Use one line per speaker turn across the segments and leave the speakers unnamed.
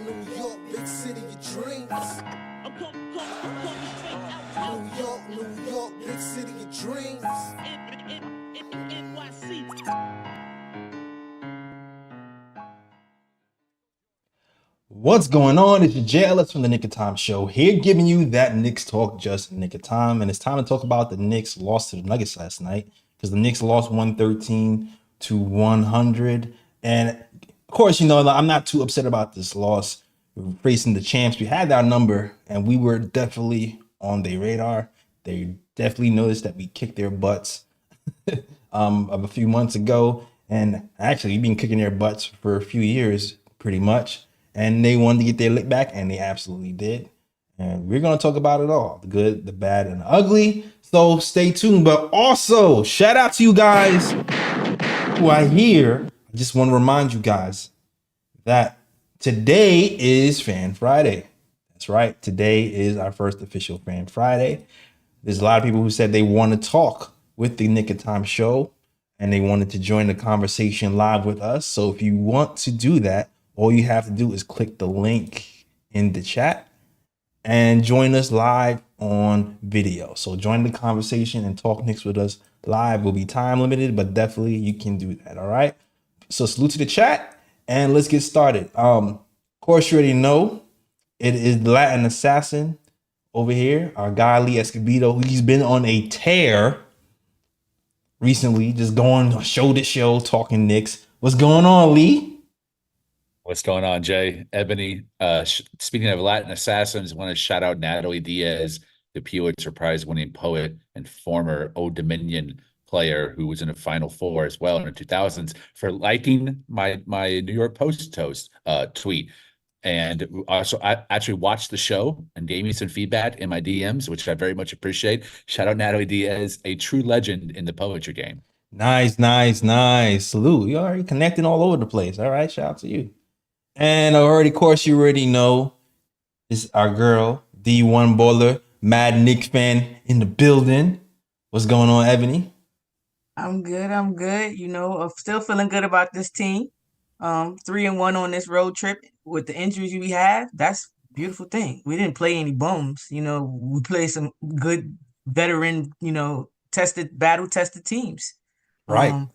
New York, big city of dreams. New York, big city of dreams.
What's going on? It's your JLS from the Knick of Time show here, giving you that Knicks talk just Knick of Time. And it's time to talk about the Knicks loss to the Nuggets last night, because the Knicks lost 113 to 100. And of course, I'm not too upset about this loss. We were facing the champs. We had our number, and we were definitely on their radar. They definitely noticed that we kicked their butts of a few months ago. And actually, we've been kicking their butts for a few years, pretty much. And they wanted to get their lick back, and they absolutely did. And we're going to talk about it all, the good, the bad, and the ugly. So stay tuned. But also, shout out to you guys who are here. I just want to remind you guys that today is Fan Friday. That's right. Today is our first official Fan Friday. There's a lot of people who said they want to talk with the Knick of Time show, and they wanted to join the conversation live with us. So if you want to do that, all you have to do is click the link in the chat and join us live on video. So join the conversation and talk Knicks with us live. Will be time limited, but definitely you can do that. All right. So salute to the chat and let's get started. Of course, you already know it is the Latin assassin over here, our guy Lee Escobedo. He's been on a tear recently, just going show to show, talking Knicks. What's going on, Lee?
What's going on, Jay? Ebony, speaking of Latin assassins, I want to shout out Natalie Diaz, the Pulitzer Prize winning poet and former Old Dominion player who was in a Final Four as well in the 2000s, for liking my New York Post tweet. And also, I actually watched the show and gave me some feedback in my DMs, which I very much appreciate. Shout out Natalie Diaz, a true legend in the poetry game.
Nice. Salute. You're already connecting all over the place. All right. Shout out to you. And of course, you already know it's our girl, D1 Baller, Mad Knicks fan in the building. What's going on, Ebony?
I'm good. I'm still feeling good about this team. 3-1 on this road trip with the injuries we have. That's a beautiful thing. We didn't play any bums. We played some good veteran, battle tested teams.
Right.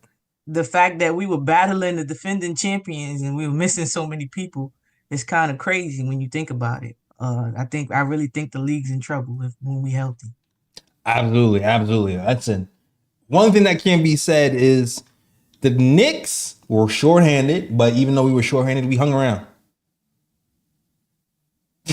The fact that we were battling the defending champions and we were missing so many people is kind of crazy when you think about it. I really think the league's in trouble when we healthy.
Absolutely. That's it. One thing that can be said is the Knicks were shorthanded, but even though we were shorthanded, we hung around.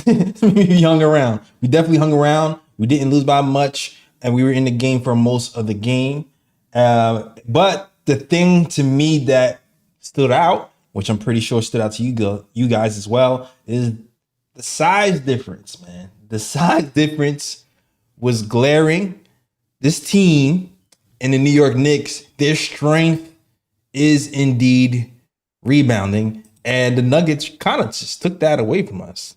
We hung around. We definitely hung around. We didn't lose by much, and we were in the game for most of the game. But the thing to me that stood out, which I'm pretty sure stood out to you guys as well, is the size difference, man. The size difference was glaring. This team in the New York Knicks, their strength is indeed rebounding, and the Nuggets kind of just took that away from us.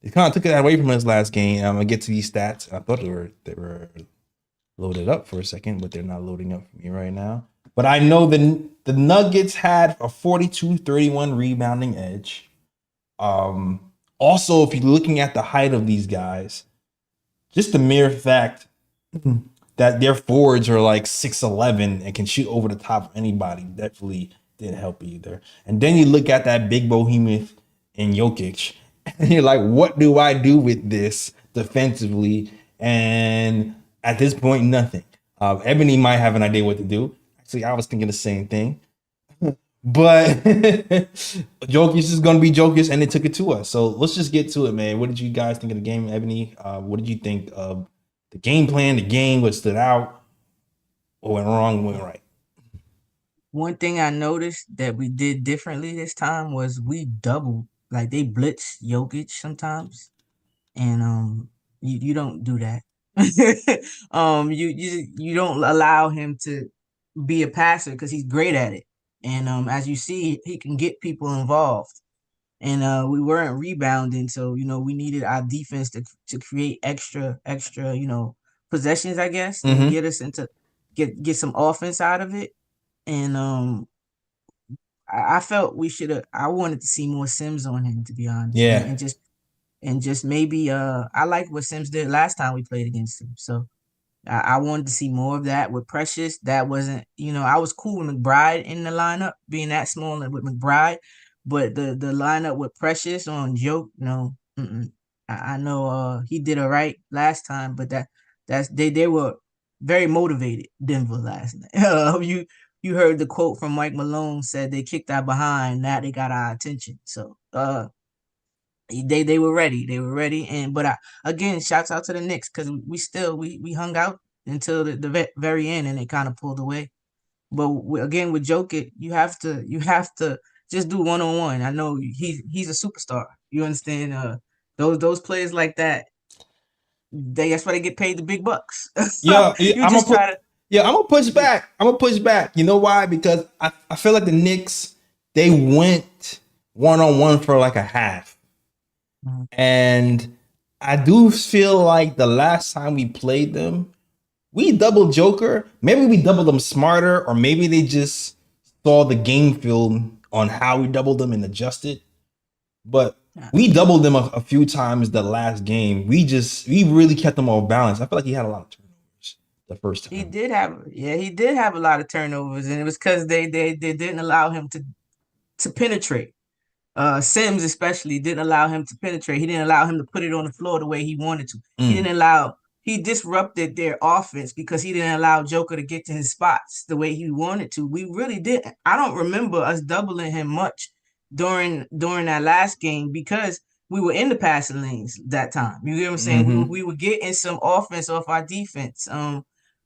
They kind of took that away from us last game. I'm gonna get to these stats. I thought they were loaded up for a second, but they're not loading up for me right now. But I know the Nuggets had a 42-31 rebounding edge. Also, if you're looking at the height of these guys, just the mere fact that their forwards are like 6'11" and can shoot over the top of anybody definitely didn't help either. And then you look at that big behemoth in Jokic, and you're like, what do I do with this defensively? And at this point, nothing. Ebony might have an idea what to do. Actually, I was thinking the same thing. But Jokic is going to be Jokic, and they took it to us. So let's just get to it, man. What did you guys think of the game, Ebony? What did you think of the game plan, the game, what stood out, what went wrong, what went right?
One thing I noticed that we did differently this time was we doubled, like they blitz Jokic sometimes, and you don't do that. You don't allow him to be a passer because he's great at it, and as you see, he can get people involved. And we weren't rebounding, so we needed our defense to create extra possessions, I guess, and get us into get some offense out of it. And I felt we should have. I wanted to see more Sims on him, to be honest,
Yeah.
and just maybe I liked what Sims did last time we played against him. So I wanted to see more of that with Precious. That wasn't, I was cool with McBride in the lineup, being that small and with McBride, but the lineup with Precious on Joke, no, I know he did all right last time, but they were very motivated Denver last night. You heard the quote from Mike Malone said they kicked our behind, now they got our attention. So they were ready. They were ready. And but again, shouts out to the Knicks because we hung out until the very end and they kind of pulled away. But again with Jokic, you have to just do 1-on-1. I know he's a superstar. You understand? Those players like that, that's why they get paid the big bucks. So
Yeah,
you just try to.
I'm gonna push back. I'm gonna push back. You know why? Because I feel like the Knicks, they went 1-on-1 for like a half.
Mhm.
And I do feel like the last time we played them, we doubled Joker. Maybe we doubled them smarter, or maybe they just saw the game film on how we doubled them and adjusted. But
Yeah.
we doubled them a few times the last game. We really kept them off balance. I feel like he had a lot of turnovers the first
He
time.
he did have a lot of turnovers, and it was because they didn't allow him to penetrate. Sims especially didn't allow him to penetrate. He didn't allow him to put it on the floor the way he wanted to.
Mm.
He disrupted their offense because he didn't allow Joker to get to his spots the way he wanted to. We really didn't. I don't remember us doubling him much during that last game because we were in the passing lanes that time. You get what I'm saying?
Mm-hmm.
We were getting some offense off our defense.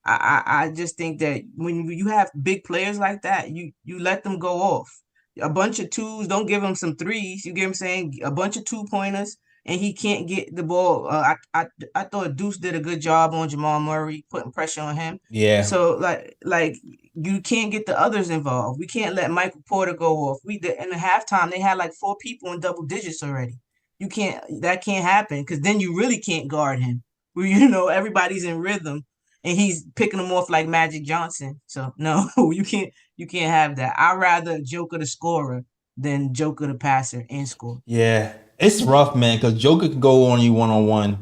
I just think that when you have big players like that, you let them go off. A bunch of twos, don't give him some threes. You get what I'm saying? A bunch of 2-pointers, and he can't get the ball. I thought Deuce did a good job on Jamal Murray, putting pressure on him.
Yeah.
So like you can't get the others involved. We can't let Michael Porter go off. We did in the halftime. They had like 4 people in double digits already. That can't happen because then you really can't guard him. Where everybody's in rhythm and he's picking them off like Magic Johnson. So no, you can't have that. I'd rather Joker the scorer than Joker the passer and score.
Yeah. It's rough, man, because Joker can go on you 1-on-1.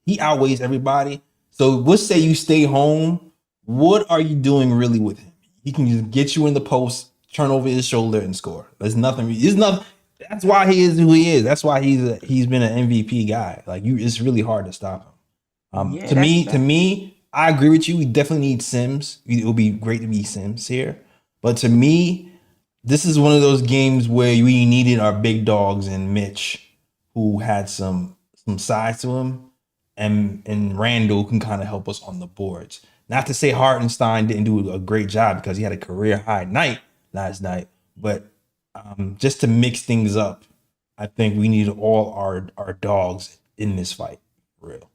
He outweighs everybody. So let's say you stay home. What are you doing really with him? He can just get you in the post, turn over his shoulder, and score. There's nothing. It's nothing. That's why he is who he is. That's why he's been an MVP guy. Like it's really hard to stop him.
Yeah,
To me, I agree with you. We definitely need Sims. It would be great to be Sims here. But to me, this is one of those games where we needed our big dogs and Mitch, who had some size to him, and Randall can kind of help us on the boards. Not to say Hartenstein didn't do a great job because he had a career high night last night, but just to mix things up, I think we need all our dogs in this fight. For real.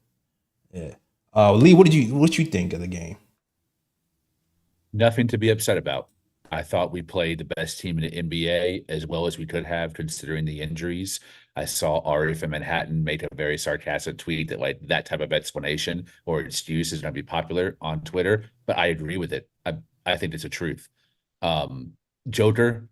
Yeah. Lee, what you think of the game?
Nothing to be upset about. I thought we played the best team in the NBA as well as we could have, considering the injuries. I saw Ari from Manhattan make a very sarcastic tweet that like that type of explanation or excuse is going to be popular on Twitter, but I agree with it. I think it's the truth. Joker,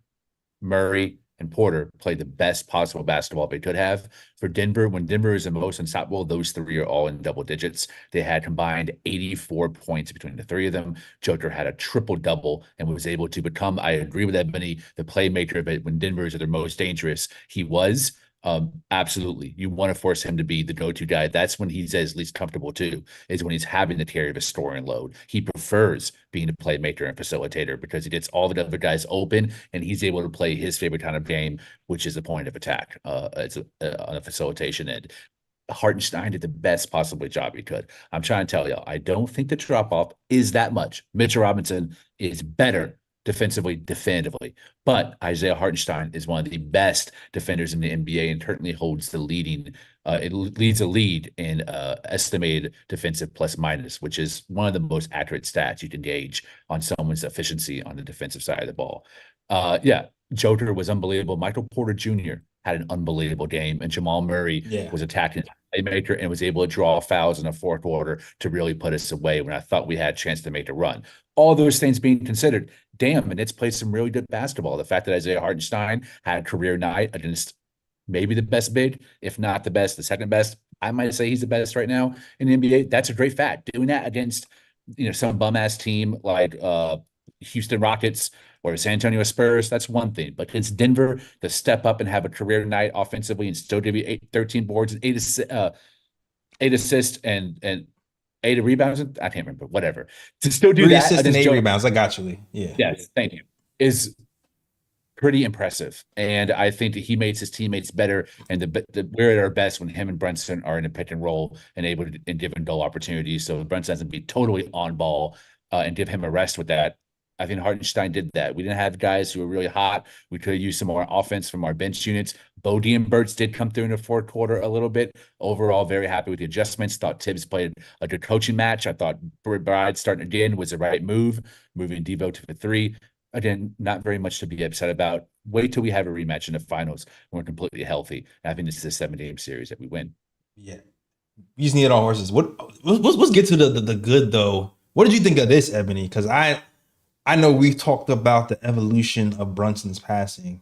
Murray, and Porter played the best possible basketball they could have. For Denver, when Denver is the most unstoppable, those three are all in double digits. They had combined 84 points between the three of them. Joker had a triple-double and was able to become, I agree with Ebony, the playmaker, but when Denver is at their most dangerous, he was. Absolutely. You want to force him to be the go-to guy. That's when he's at his least comfortable too, is when he's having to carry the scoring load. He prefers being a playmaker and facilitator because he gets all the other guys open and he's able to play his favorite kind of game, which is the point of attack. It's on a facilitation end. Hartenstein did the best possible job he could. I'm trying to tell y'all, I don't think the drop-off is that much. Mitchell Robinson is better defensively, but Isaiah Hartenstein is one of the best defenders in the NBA and currently holds the leads a lead in estimated defensive plus minus, which is one of the most accurate stats you can gauge on someone's efficiency on the defensive side of the ball. Yeah, Joker was unbelievable. Michael Porter Jr. had an unbelievable game, and Jamal Murray
Yeah.
was attacking playmaker and was able to draw fouls in the fourth quarter to really put us away when I thought we had a chance to make a run. All those things being considered, damn, and it's played some really good basketball. The fact that Isaiah Hartenstein had a career night against maybe the best big, if not the best, the second best, I might say he's the best right now in the NBA. That's a great fact. Doing that against, some bum ass team like Houston Rockets or San Antonio Spurs, that's one thing. But against Denver, to step up and have a career night offensively and still give you 13 boards and eight assists and 8 rebounds. I can't remember, whatever. To still do
3
that
assists and 8
Joe,
rebounds. I got you, Lee. Yeah.
Yes, thank you. Is pretty impressive, and I think that he makes his teammates better. And we're at our best when him and Brunson are in a pick and roll and able to and given goal opportunities. So Brunson doesn't be totally on ball and give him a rest with that. I think Hartenstein did that. We didn't have guys who were really hot. We could have used some more offense from our bench units. Bojan Bogdanovic did come through in the fourth quarter a little bit. Overall, very happy with the adjustments. Thought Tibbs played a good coaching match. I thought Bride starting again was the right move, moving Devo to the 3. Again, not very much to be upset about. Wait till we have a rematch in the finals when we're completely healthy. And I think this is a 7-game series that we win.
Yeah. You just need all horses. Let's get to the good though. What did you think of this, Ebony? Because I know we've talked about the evolution of Brunson's passing.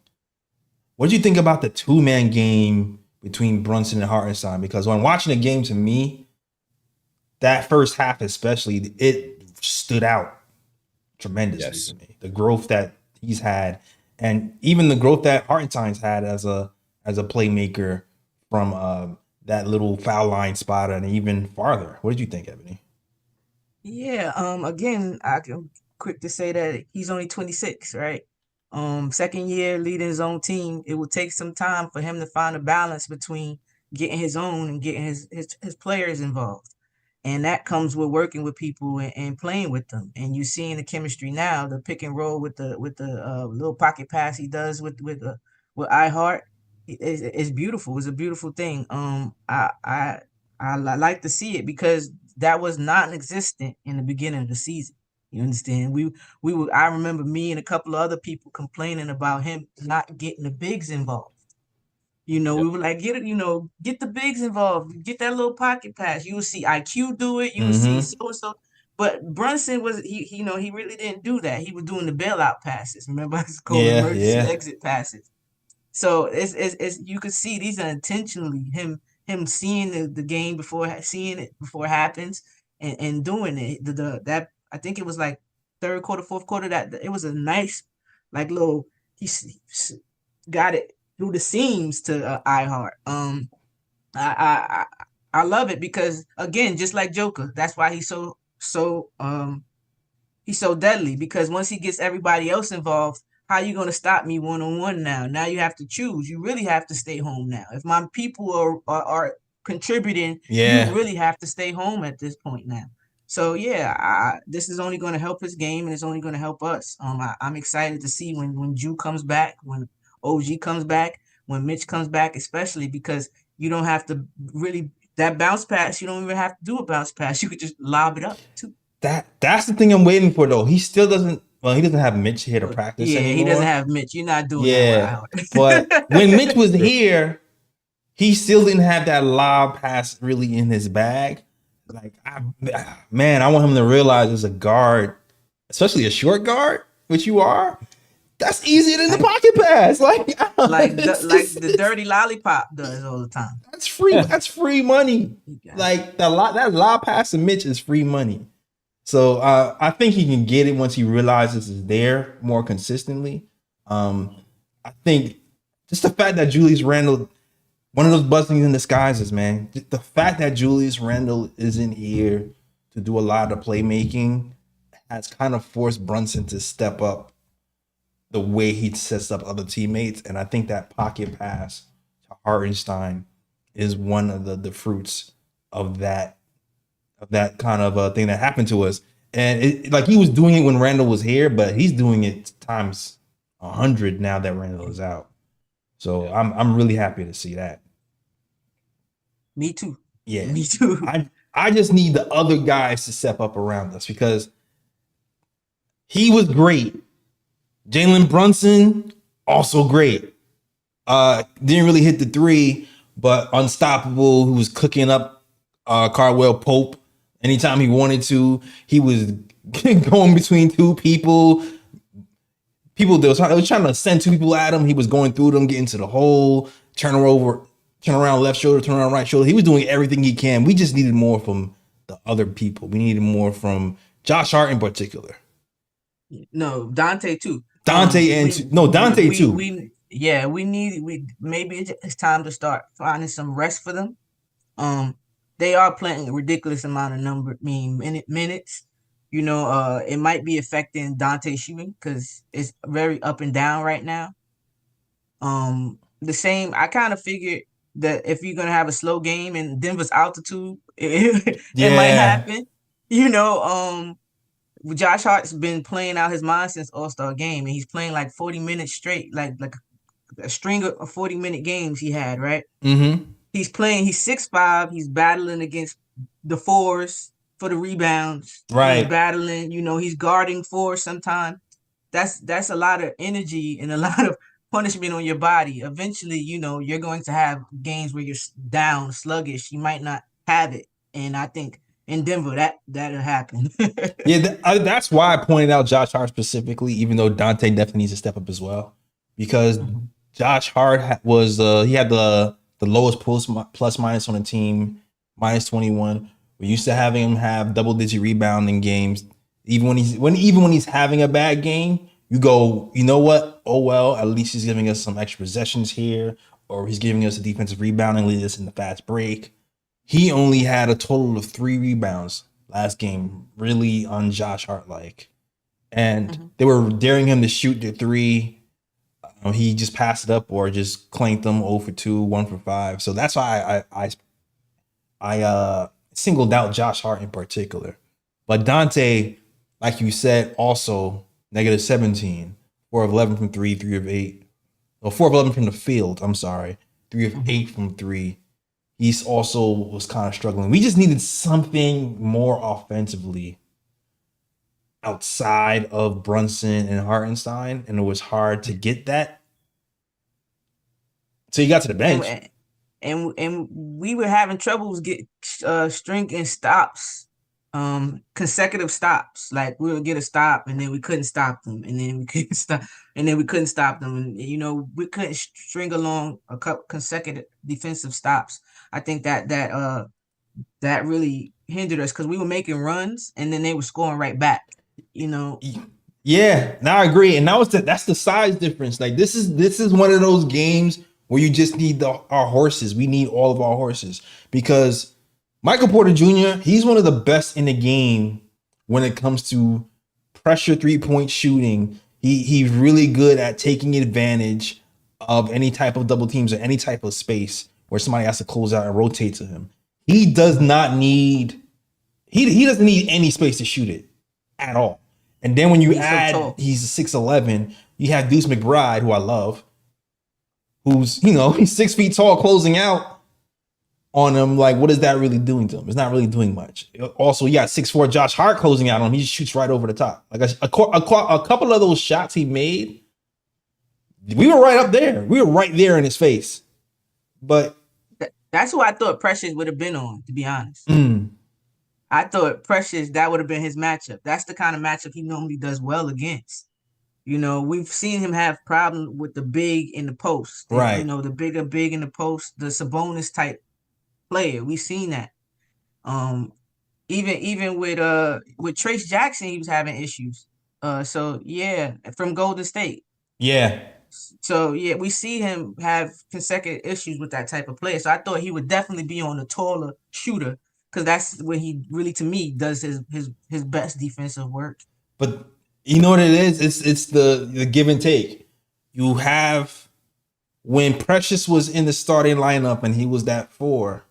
What did you think about the 2-man game between Brunson and Hartenstein? Because when watching the game, to me, that first half especially, it stood out tremendously to me. The growth that he's had, and even the growth that Hartenstein's had as a playmaker from that little foul line spot and even farther. What did you think, Ebony?
Yeah, again, I'm quick to say that he's only 26, right? Second year leading his own team. It will take some time for him to find a balance between getting his own and getting his players involved. And that comes with working with people and playing with them. And you're seeing the chemistry now, the pick and roll with the little pocket pass he does with iHeart. It's beautiful. It's a beautiful thing. I like to see it because that was non-existent in the beginning of the season. You understand? I remember me and a couple of other people complaining about him not getting the bigs involved. We were like, get the bigs involved, get that little pocket pass. You will see IQ do it, you will see so and so. But Brunson he really didn't do that. He was doing the bailout passes. Remember, I was calling emergency exit passes. So it's you could see these are intentionally him seeing the game before seeing it before it happens and doing it. That I think it was like third quarter, fourth quarter, that it was a nice like little he got it through the seams to iHeart. I love it because again, just like Joker, that's why he's so deadly, because once he gets everybody else involved, how are you going to stop me one-on-one now? Now you have to choose. You really have to stay home now. If my people are contributing, you really have to stay home at this point now. So this is only going to help his game, and it's only going to help us. I'm excited to see when Ju comes back, when OG comes back, when Mitch comes back, especially because you don't have to really that bounce pass. You don't even have to do a bounce pass. You could just lob it up too.
That's the thing I'm waiting for though. He still doesn't. Well, he doesn't have Mitch here to practice anymore.
He doesn't have Mitch. You're not doing that.
But when Mitch was here, he still didn't have that lob pass really in his bag. Like, I want him to realize as a guard, especially a short guard, which you are, that's easier than the pocket pass. Like
the dirty lollipop does all the time.
That's free. That's free money. Like that lob pass to Mitch is free money. So I think he can get it once he realizes it's there more consistently. I think just the fact that Julius Randle, one of those blessings in disguises, man. The fact that Julius Randle isn't here to do a lot of the playmaking has kind of forced Brunson to step up the way he sets up other teammates. And I think that pocket pass to Hartenstein is one of the fruits of that kind of a thing that happened to us. And like he was doing it when Randall was here, but he's doing it times 100 now that Randall is out. So I'm really happy to see that.
Me too.
Yeah,
me too.
I just need the other guys to step up around us because he was great. Jalen Brunson, also great. Didn't really hit the three, but unstoppable. Who was cooking up Cardwell Pope anytime he wanted to. He was going between two people. People that was trying to send two people at him. He was going through them, getting to the hole, turn around left shoulder, turn around right shoulder. He was doing everything he can. We just needed more from the other people. We needed more from Josh Hart in particular.
No, Dante too.
Dante too.
We maybe it's time to start finding some rest for them. They are playing a ridiculous amount of minutes. You know, it might be affecting Dante's shooting because it's very up and down right now. The same, I kind of figured that if you're gonna have a slow game in Denver's altitude, it might happen. You know, Josh Hart's been playing out his mind since All-Star game, and he's playing like 40 minutes straight, like a string of 40-minute games he had, right?
Mm-hmm.
He's 6'5", he's battling against the fours for the rebounds.
Right.
He's battling, you know, he's guarding fours sometimes. That's a lot of energy and a lot of punishment on your body. Eventually, you know, you're going to have games where you're down, sluggish. You might not have it. And I think in Denver, that'll happen.
Yeah, that's why I pointed out Josh Hart specifically, even though Dante definitely needs to step up as well. Because Josh Hart he had the lowest plus minus on the team, -21. We're used to having him have double-digit rebounding games. Even when he's having a bad game, you go, you know what? Oh well, at least he's giving us some extra possessions here, or he's giving us a defensive rebounding lead us in the fast break. He only had a total of 3 rebounds last game, really on Josh Hart like, and they were daring him to shoot the 3. He just passed it up or just clanked them 0 for 2, 1 for 5. So that's why I singled out Josh Hart in particular. But Dante, like you said, also -17, 4 of 11 from 3, 3 of 8. Well, 4 of 11 from the field. I'm sorry, 3 of 8 from 3. He's also was kind of struggling. We just needed something more offensively outside of Brunson and Hartenstein, and it was hard to get that. So you got to the bench.
And we were having troubles string and stops, consecutive stops. Like we would get a stop and then we couldn't stop them, and then we couldn't stop, and then we couldn't stop them, and you know we couldn't string along a couple consecutive defensive stops. I think that really hindered us because we were making runs and then they were scoring right back. You know.
Yeah, now I agree, and that's the size difference. Like this is one of those games where you just need our horses. We need all of our horses because Michael Porter Jr., he's one of the best in the game when it comes to pressure 3-point shooting. He's really good at taking advantage of any type of double teams or any type of space where somebody has to close out and rotate to him. He does not need he doesn't need any space to shoot it at all. And then when you he's 6'11", you have Deuce McBride, who I love, who's, you know, he's 6 feet tall closing out on him. Like, what is that really doing to him? It's not really doing much. Also, you got 6'4" Josh Hart closing out on him. He just shoots right over the top. Like a couple of those shots he made, we were right up there. We were right there in his face. But
that's who I thought Precious would have been on, to be honest. I thought Precious, that would have been his matchup. That's the kind of matchup he normally does well against. You know, we've seen him have problems with the big in the post.
Right.
You know, the bigger big in the post, the Sabonis type player. We've seen that. Even with Trace Jackson, he was having issues. So yeah, from Golden State.
Yeah.
So yeah, we see him have consecutive issues with that type of player. So I thought he would definitely be on a taller shooter because that's where he really, to me, does his best defensive work.
But you know what it is? It's the give and take. You have when Precious was in the starting lineup and he was that 4.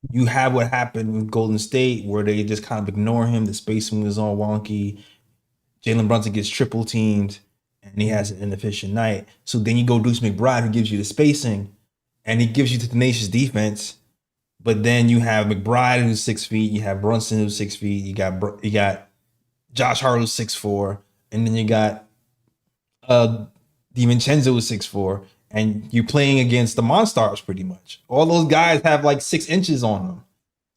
You have what happened with Golden State where they just kind of ignore him. The spacing was all wonky. Jalen Brunson gets triple teamed and he has an inefficient night. So then you go Deuce McBride, who gives you the spacing and he gives you the tenacious defense. But then you have McBride, who's 6 feet. You have Brunson, who's 6 feet. You got Josh Hart, who's 6'4", and then you got DiVincenzo, who's 6'4", and you're playing against the Monstars pretty much. All those guys have like 6 inches on them.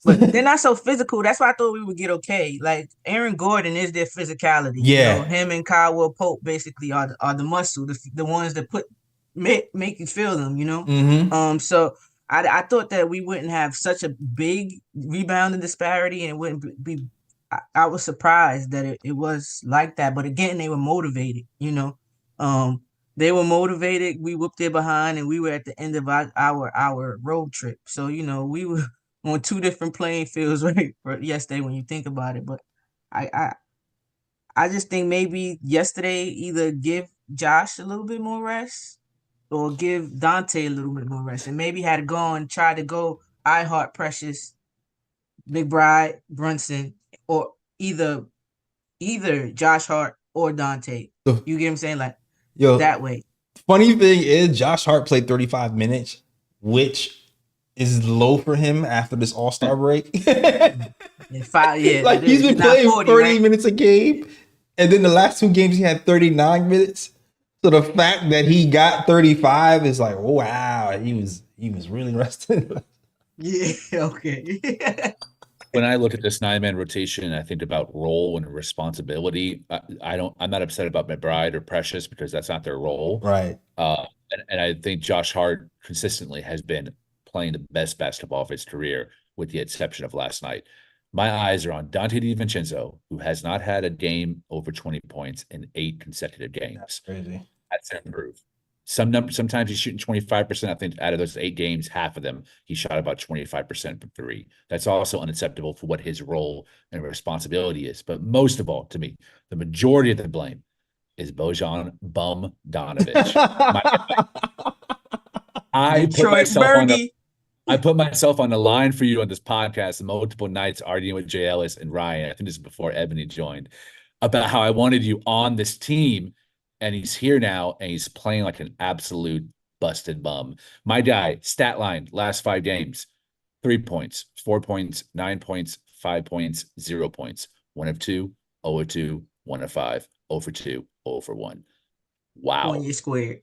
But they're not so physical. That's why I thought we would get okay. Like Aaron Gordon is their physicality.
Yeah.
Him and Kyle Pope basically are the muscle, the ones that make you feel them.
Mm-hmm.
So I thought that we wouldn't have such a big rebounding disparity, and it wouldn't be. I was surprised that it was like that. But again, they were motivated. They were motivated. We whooped their behind, and we were at the end of our road trip. So we were on 2 different playing fields, right, for yesterday when you think about it. But I just think maybe yesterday either give Josh a little bit more rest or give Dante a little bit more rest, and maybe had tried to go I Heart Precious, McBride, Brunson, or either Josh Hart or Dante. You get what I'm saying? Like that way.
Funny thing is, Josh Hart played 35 minutes, which is low for him after this All-Star break.
He's
been playing
40,
30
right?
minutes a game, and then the last 2 games he had 39 minutes. So the fact that he got 35 is like, oh wow, he was really rested.
Yeah, okay.
When I look at this 9-man rotation, I think about role and responsibility. I'm not upset about McBride or Precious because that's not their role.
Right.
And I think Josh Hart consistently has been playing the best basketball of his career, with the exception of last night. My eyes are on Dante DiVincenzo, who has not had a game over 20 points in 8 consecutive games.
That's crazy.
That's improved. Sometimes he's shooting 25%. I think out of those 8 games, half of them, he shot about 25% from 3. That's also unacceptable for what his role and responsibility is. But most of all, to me, the majority of the blame is Bojan Bogdanovic. I put myself on the line for you on this podcast multiple nights arguing with Jay Ellis and Ryan. I think this is before Ebony joined, about how I wanted you on this team, and he's here now, and he's playing like an absolute busted bum. My guy, stat line, last 5 games, 3 points, 4 points, 9 points, 5 points, 0 points, 1 of 2, 0 of 2, 1 of 5, 0 for 2, 0 for 1. Wow.
1 year squared.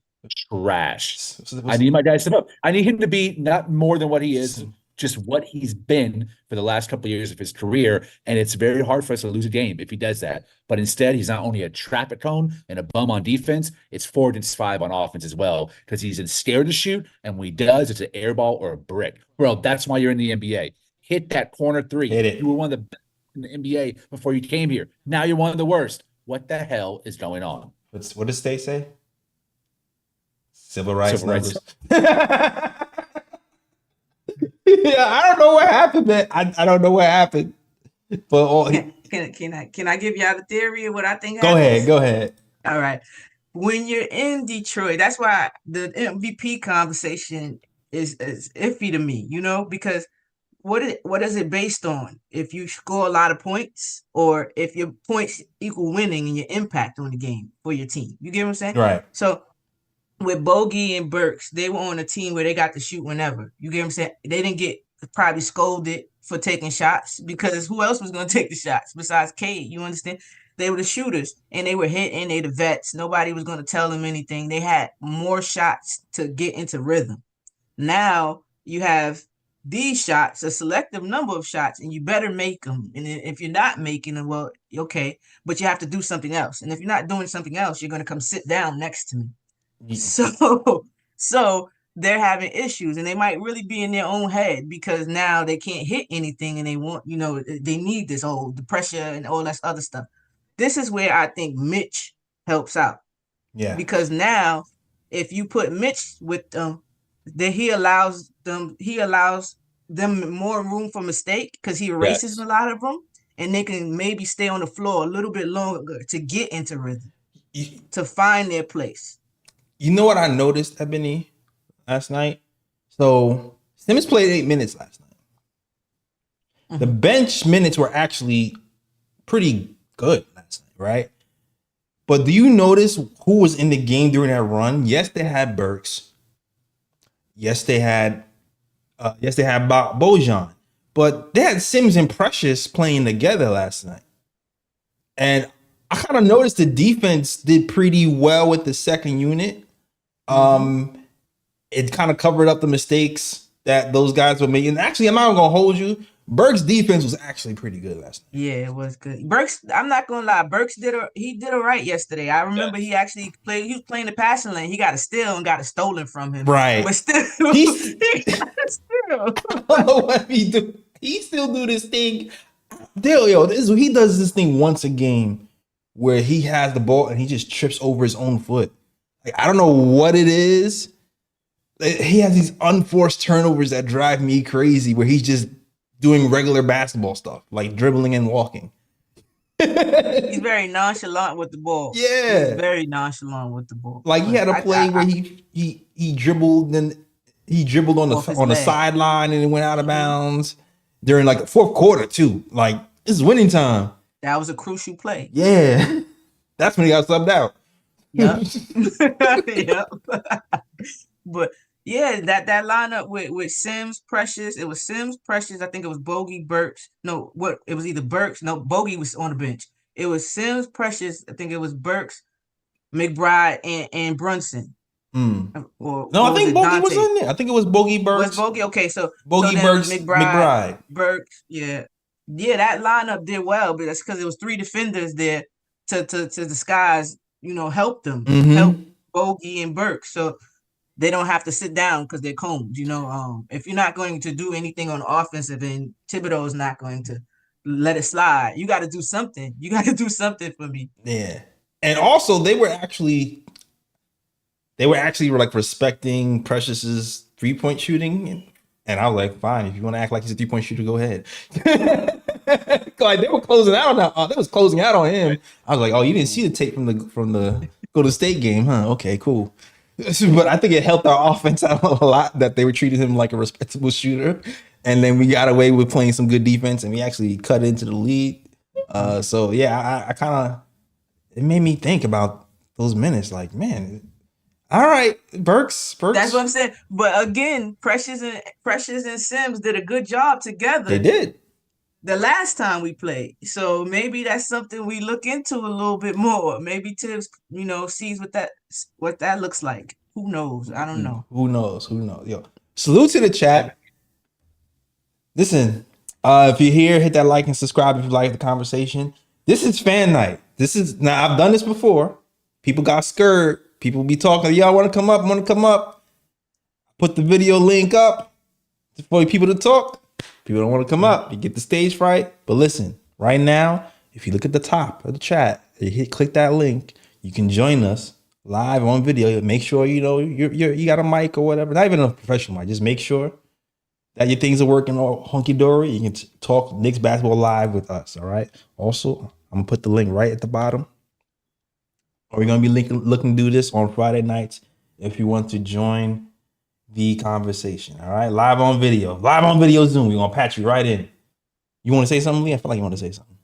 Trash. I need my guy to step up. I need him to be not more than what he is, just what he's been for the last couple of years of his career. And it's very hard for us to lose a game if he does that. But instead, he's not only a traffic cone and a bum on defense, it's 4 against 5 on offense as well, because he's scared to shoot. And when he does, it's an air ball or a brick. Bro, that's why you're in the NBA. Hit that corner 3.
Hit it.
You were one of the best in the NBA before you came here. Now you're one of the worst. What the hell is going on?
What does State say? Civil rights.
Rights.
Yeah, I don't know what happened, man. I don't know what happened. But
can I give y'all the theory of what I think
Go
happens?
ahead.
All right. When you're in Detroit, that's why the MVP conversation is iffy to me, because what is it based on? If you score a lot of points, or if your points equal winning and your impact on the game for your team. You get what I'm saying?
Right.
So with Bogey and Burks, they were on a team where they got to shoot whenever. You get what I'm saying? They didn't get probably scolded for taking shots, because who else was going to take the shots besides Cade? You understand? They were the shooters, and they were hitting. They the vets. Nobody was going to tell them anything. They had more shots to get into rhythm. Now you have these shots, a selective number of shots, and you better make them. And if you're not making them, well, okay, but you have to do something else. And if you're not doing something else, you're going to come sit down next to me. So they're having issues, and they might really be in their own head, because now they can't hit anything, and they want, they need this the pressure and all that other stuff. This is where I think Mitch helps out.
Yeah.
Because now if you put Mitch with them, then he allows them more room for mistake, because he erases a lot of them, and they can maybe stay on the floor a little bit longer to get into rhythm, to find their place.
You know what I noticed, Ebony, last night? So Simmons played 8 minutes last night. Mm-hmm. The bench minutes were actually pretty good last night, right? But do you notice who was in the game during that run? Yes, they had Burks. Yes, they had Bojan. But they had Sims and Precious playing together last night. And I kind of noticed the defense did pretty well with the second unit. it kind of covered up the mistakes that those guys were making. Actually, I'm not gonna hold you. Burks' defense was actually pretty good last night.
Yeah, it was good. Burks, I'm not gonna lie, Burks he did all right yesterday. I remember he actually played. He was playing the passing lane. He got a steal and got it stolen from him.
Right.
But still,
He's,
he got a steal.
I don't know what he do. He still do this thing. He does this thing once a game where he has the ball and he just trips over his own foot. Like, I don't know what it is. He has these unforced turnovers that drive me crazy where he's just doing regular basketball stuff, like dribbling and walking.
He's very nonchalant with the ball.
Yeah.
He's very nonchalant with the ball.
Like he had a play where he dribbled and he dribbled on the sideline and it went out of bounds during like the fourth quarter too. Like this is winning time.
That was a crucial play.
Yeah. That's when he got subbed out.
Yep. Yep. But yeah, that lineup with Sims, Precious. It was Sims, Precious. I think it was Bogey, Burks. No, what? It was either Burks. No, Bogey was on the bench. It was Sims, Precious. I think it was Burks, McBride, and Brunson.
No, I think Bogey was in there. I think it was Bogey, Burks.
Was Bogey? Okay, so
Bogey, Burks, McBride,
Burks. Yeah, that lineup did well, but that's because it was 3 defenders there to disguise. Help them, help Bogey and Burks. So they don't have to sit down because they're combed. If you're not going to do anything on offensive, then Thibodeau is not going to let it slide. You got to do something. You got to do something for me.
Yeah, and also they were actually like respecting Precious's 3-point shooting, and I was like, fine, if you want to act like he's a 3-point shooter, go ahead. Like they were closing out on they was closing out on him. I was like, oh, you didn't see the tape from the Golden State game, huh? Okay, cool. But I think it helped our offense out a lot that they were treating him like a respectable shooter. And then we got away with playing some good defense and we actually cut into the lead. So yeah, I kind of, it made me think about those minutes. Like, man, all right, Burks.
That's what I'm saying. But again, Precious and Sims did a good job together.
They did.
The last time we played. So maybe that's something we look into a little bit more. Maybe Tibbs, sees what that looks like. Who knows? I don't know.
Who knows? Yo, salute to the chat. Listen, if you're here, hit that like and subscribe if you like the conversation. This is fan night. Now I've done this before. People got scared. People be talking, y'all want to come up? Put the video link up for people to talk. People don't want to come up. You get the stage fright. But listen, right now, if you look at the top of the chat, click that link. You can join us live on video. Make sure you got a mic or whatever. Not even a professional mic. Just make sure that your things are working all hunky dory. You can talk Knicks basketball live with us. All right. Also, I'm gonna put the link right at the bottom. We're gonna be looking to do this on Friday nights if you want to join the conversation. All right, live on video Zoom. We're gonna patch you right in. You want to say something, Lee? I feel like you want to say something.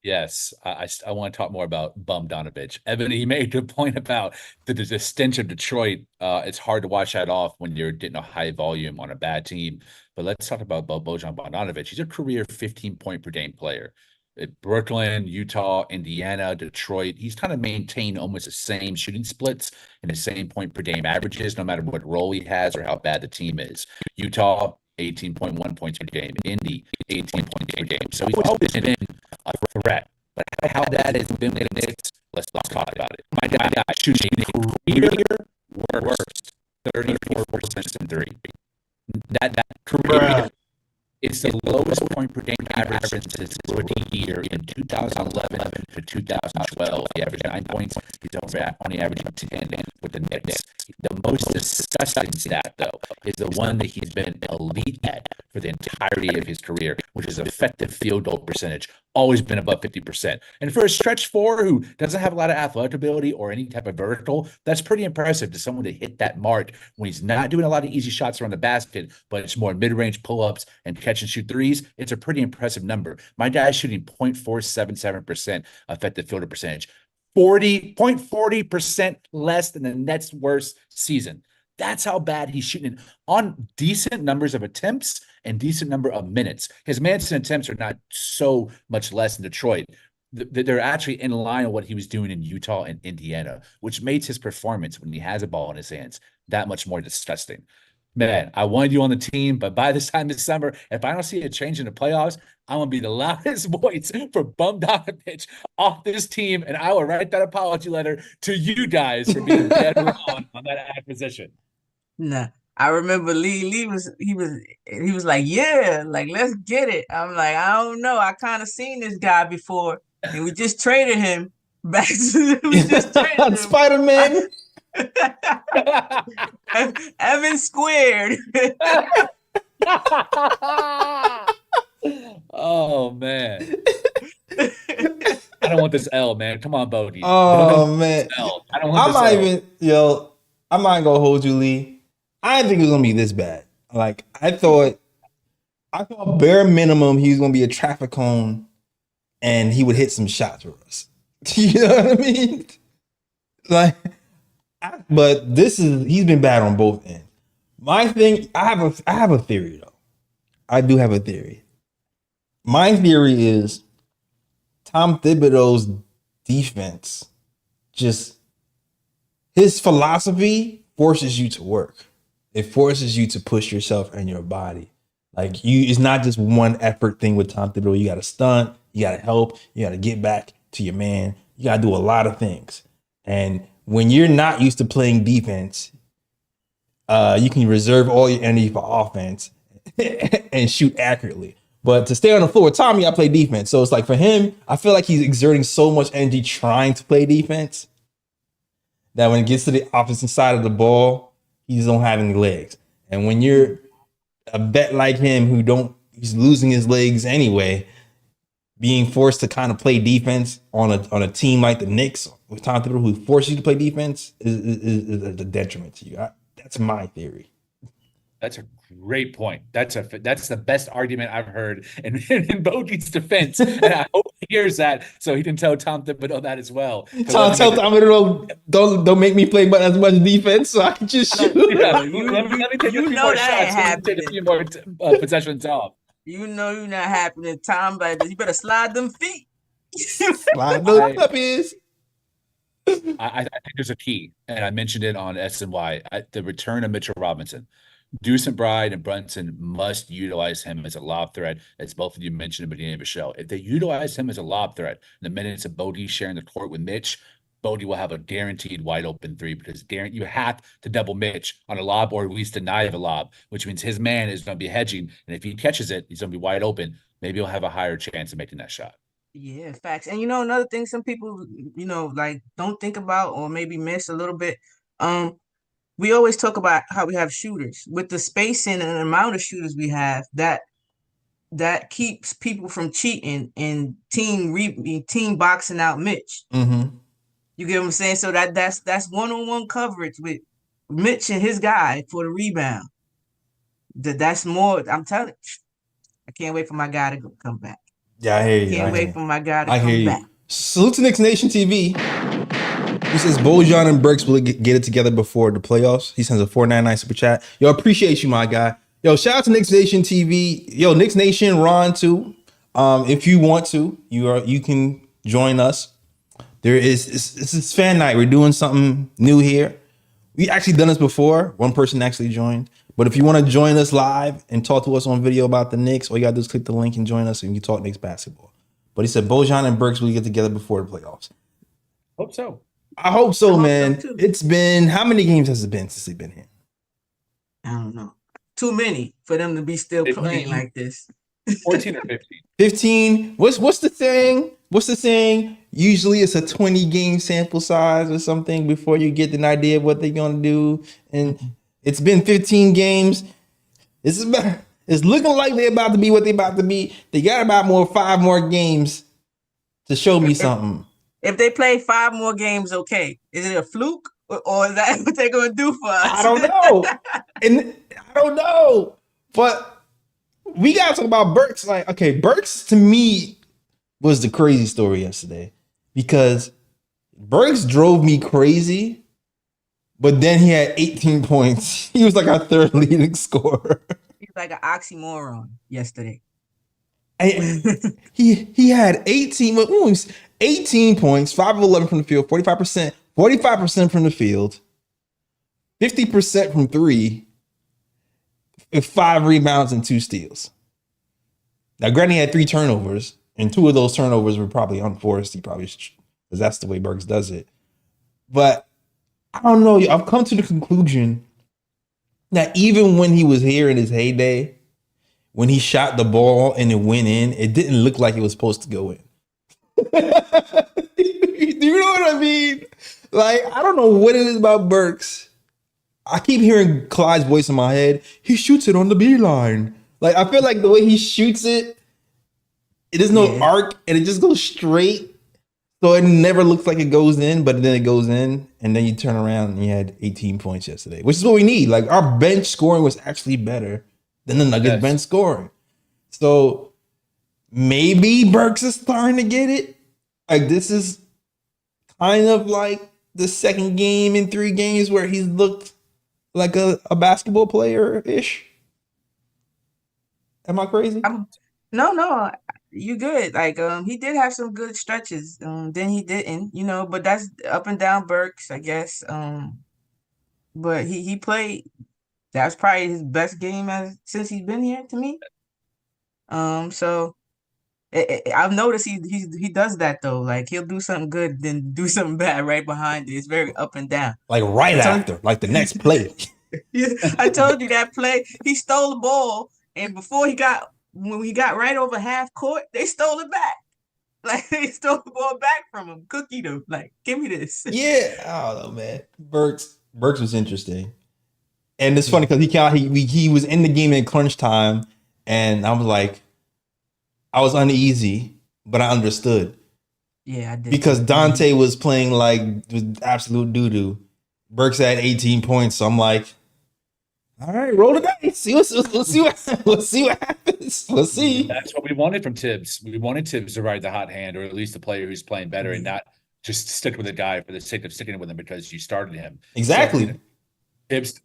Yes, I want to talk more about Bogdanovic. Evan, he made a point about the stench of Detroit. It's hard to wash that off when you're getting a high volume on a bad team. But let's talk about Bojan Bogdanovic. He's a career 15-point per game player. At Brooklyn, Utah, Indiana, Detroit, he's kind of maintained almost the same shooting splits and the same point per game averages, no matter what role he has or how bad the team is. Utah, 18.1 points per game. Indy, 18 points per game. So he's always been a threat. But how that has been with the Knicks, let's talk about it. My guy shooting career worst, 34% from three. That career. It's the lowest point per game average since his rookie year in 2011 to 2012. He averaged 9 points. He's only averaging 10 with the Knicks. The most disgusting stat, though, is the one that he's been elite at for the entirety of his career, which is effective field goal percentage. Always been above 50%. And for a stretch four who doesn't have a lot of athletic ability or any type of vertical, that's pretty impressive to someone to hit that mark when he's not doing a lot of easy shots around the basket, but it's more mid-range pull-ups and catch and shoot threes. It's a pretty impressive number. My guy's shooting 0.477% effective field goal percentage. 0.40% less than the Nets' worst season. That's how bad he's shooting on decent numbers of attempts and decent number of minutes. His Manson attempts are not so much less in Detroit. they're actually in line with what he was doing in Utah and Indiana, which makes his performance when he has a ball in his hands that much more disgusting. Man, I wanted you on the team, but by this time this summer, if I don't see a change in the playoffs, I'm going to be the loudest voice for Bogdanovic off this team, and I will write that apology letter to you guys for being dead wrong on that acquisition.
Nah, I remember Lee was like, yeah, like let's get it. I'm like, I don't know. I kind of seen this guy before, and we just traded him back to we just traded him.
Spider-Man.
Evan squared.
Oh man. I don't want this L, man. Come on, Bodie.
Oh man.
I don't want this L.
I'm not gonna hold you, Lee. I didn't think it was gonna be this bad. Like I thought bare minimum he was gonna be a traffic cone and he would hit some shots for us. You know what I mean? Like, but he's been bad on both ends. My thing, I have a theory though. I do have a theory. My theory is Tom Thibodeau's defense, just his philosophy forces you to work. It forces you to push yourself and your body. Like it's not just one effort thing with Tom Thibodeau. You got to stunt, you got to help, you got to get back to your man. You got to do a lot of things. And when you're not used to playing defense, you can reserve all your energy for offense and shoot accurately. But to stay on the floor with Tommy, I play defense. So it's like for him, I feel like he's exerting so much energy trying to play defense that when it gets to the opposite side of the ball, he just don't have any legs. And when you're a vet like him he's losing his legs anyway, being forced to kind of play defense on a team like the Knicks with Tom Thibodeau who forces you to play defense is a detriment to you. That's my theory.
That's a great point. That's the best argument I've heard in Bogey's defense, and I hope he hears that so he can tell Tom Thibodeau that as well.
Tell Tom Thibodeau don't make me play as much defense so I can just shoot.
Yeah, let me take a few more shots. Take a few more possessions off.
You know you're not happening, Tom. But you better slide them feet.
Slide those puppies.
I think there's a key, and I mentioned it on SNY. The return of Mitchell Robinson. Deuce McBride and Brunson must utilize him as a lob threat, as both of you mentioned at the beginning of the show. If they utilize him as a lob threat, in the minutes of Bodie sharing the court with Mitch, Bodie will have a guaranteed wide open three because you have to double Mitch on a lob or at least deny of a lob, which means his man is going to be hedging. And if he catches it, he's going to be wide open. Maybe he'll have a higher chance of making that shot.
Yeah, facts. And another thing some people, like don't think about or maybe miss a little bit. We always talk about how we have shooters with the spacing and the amount of shooters we have that keeps people from cheating and team boxing out Mitch.
Mm-hmm.
You get what I'm saying? So that's one-on-one coverage with Mitch and his guy for the rebound. That's more. I'm telling you, I can't wait for my guy to come back.
Yeah, I hear you.
Can't wait for my guy to come back.
Salute to Knicks Nation TV. He says Bojan and Burks will get it together before the playoffs. He sends a $4.99 super chat. Yo, appreciate you, my guy. Yo, shout out to Knicks Nation TV. Yo, Knicks Nation, Ron too. If you want to, you can join us. This is fan night. We're doing something new here. We actually done this before. One person actually joined. But if you want to join us live and talk to us on video about the Knicks, all you gotta do is click the link and join us and you can talk Knicks basketball. But he said Bojan and Burks will get together before the playoffs.
Hope so.
I hope so, man. It's been, how many games has it been since they've been here?
I don't know. Too many for them to be still 15, playing like this.
14 or 15.
15. What's the thing? What's the saying? Usually it's a 20 game sample size or something before you get an idea of what they're gonna do. And it's been 15 games. It's looking like they're about to be what they're about to be. They got about 5 more games to show me something.
If they play 5 more games, okay. Is it a fluke or is that what they're going to do for us?
I don't know. And I don't know. But we got to talk about Burks. Like, okay, Burks to me was the crazy story yesterday because Burks drove me crazy, but then he had 18 points. He was like our third leading scorer.
He's like an oxymoron yesterday.
He had 18 points, 5 of 11 from the field, 45% from the field, 50% from three, with 5 rebounds and 2 steals. Now, granted, he had 3 turnovers, and 2 of those turnovers were probably unforced. Because that's the way Burks does it. But I don't know. I've come to the conclusion that even when he was here in his heyday, when he shot the ball and it went in, it didn't look like it was supposed to go in. Do you know what I mean? Like, I don't know what it is about Burks. I keep hearing Clyde's voice in my head. He shoots it on the beeline. Like, I feel like the way he shoots it, there's no arc and it just goes straight. So it never looks like it goes in, but then it goes in, and then you turn around and you had 18 points yesterday, which is what we need. Like, our bench scoring was actually better than the Nuggets bench scoring. So maybe Burks is starting to get it. Like, this is kind of like the second game in 3 games where he's looked like a basketball player-ish. Am I crazy?
No, you good. Like, he did have some good stretches. Then he didn't, but that's up and down Burks, I guess. But he played. That was probably his best game since he's been here to me. So I've noticed he does that though. Like, he'll do something good, then do something bad right behind it. It's very up and down.
Like like the next play.
Yeah, I told you that play. He stole the ball, and when he got right over half court, they stole it back. Like, they stole the ball back from him. Cookie them. Like, give me this.
Yeah, I don't know, man. Burks was interesting. And it's funny because he was in the game in crunch time, and I was like, I was uneasy, but I understood.
Yeah, I did.
Because Dante was playing like with absolute doo-doo. Burks had 18 points, so I'm like, all right, roll the dice. We'll see what happens. We'll see.
That's what we wanted from Tibbs. We wanted Tibbs to ride the hot hand, or at least a player who's playing better, and not just stick with a guy for the sake of sticking with him because you started him.
Exactly.
So,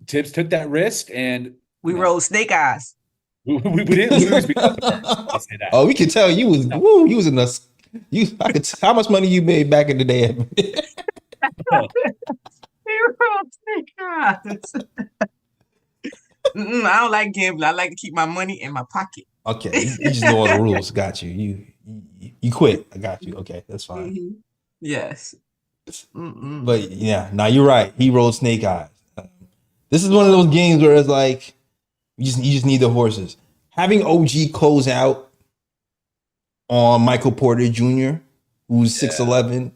Tibbs took that risk, and
we rolled snake eyes.
We didn't lose because I'll say that.
Oh, we can tell you was you was in the I could how much money you made back in the day.
We rolled snake eyes. I don't like gambling. I like to keep my money in my pocket.
Okay, you just know all the rules. Got you. You quit. I got you. Okay, that's fine.
Mm-hmm. Yes.
But yeah, now you're right. He rolled snake eyes. This is one of those games where it's like you just need the horses. Having OG close out on Michael Porter Jr., who's 6'11",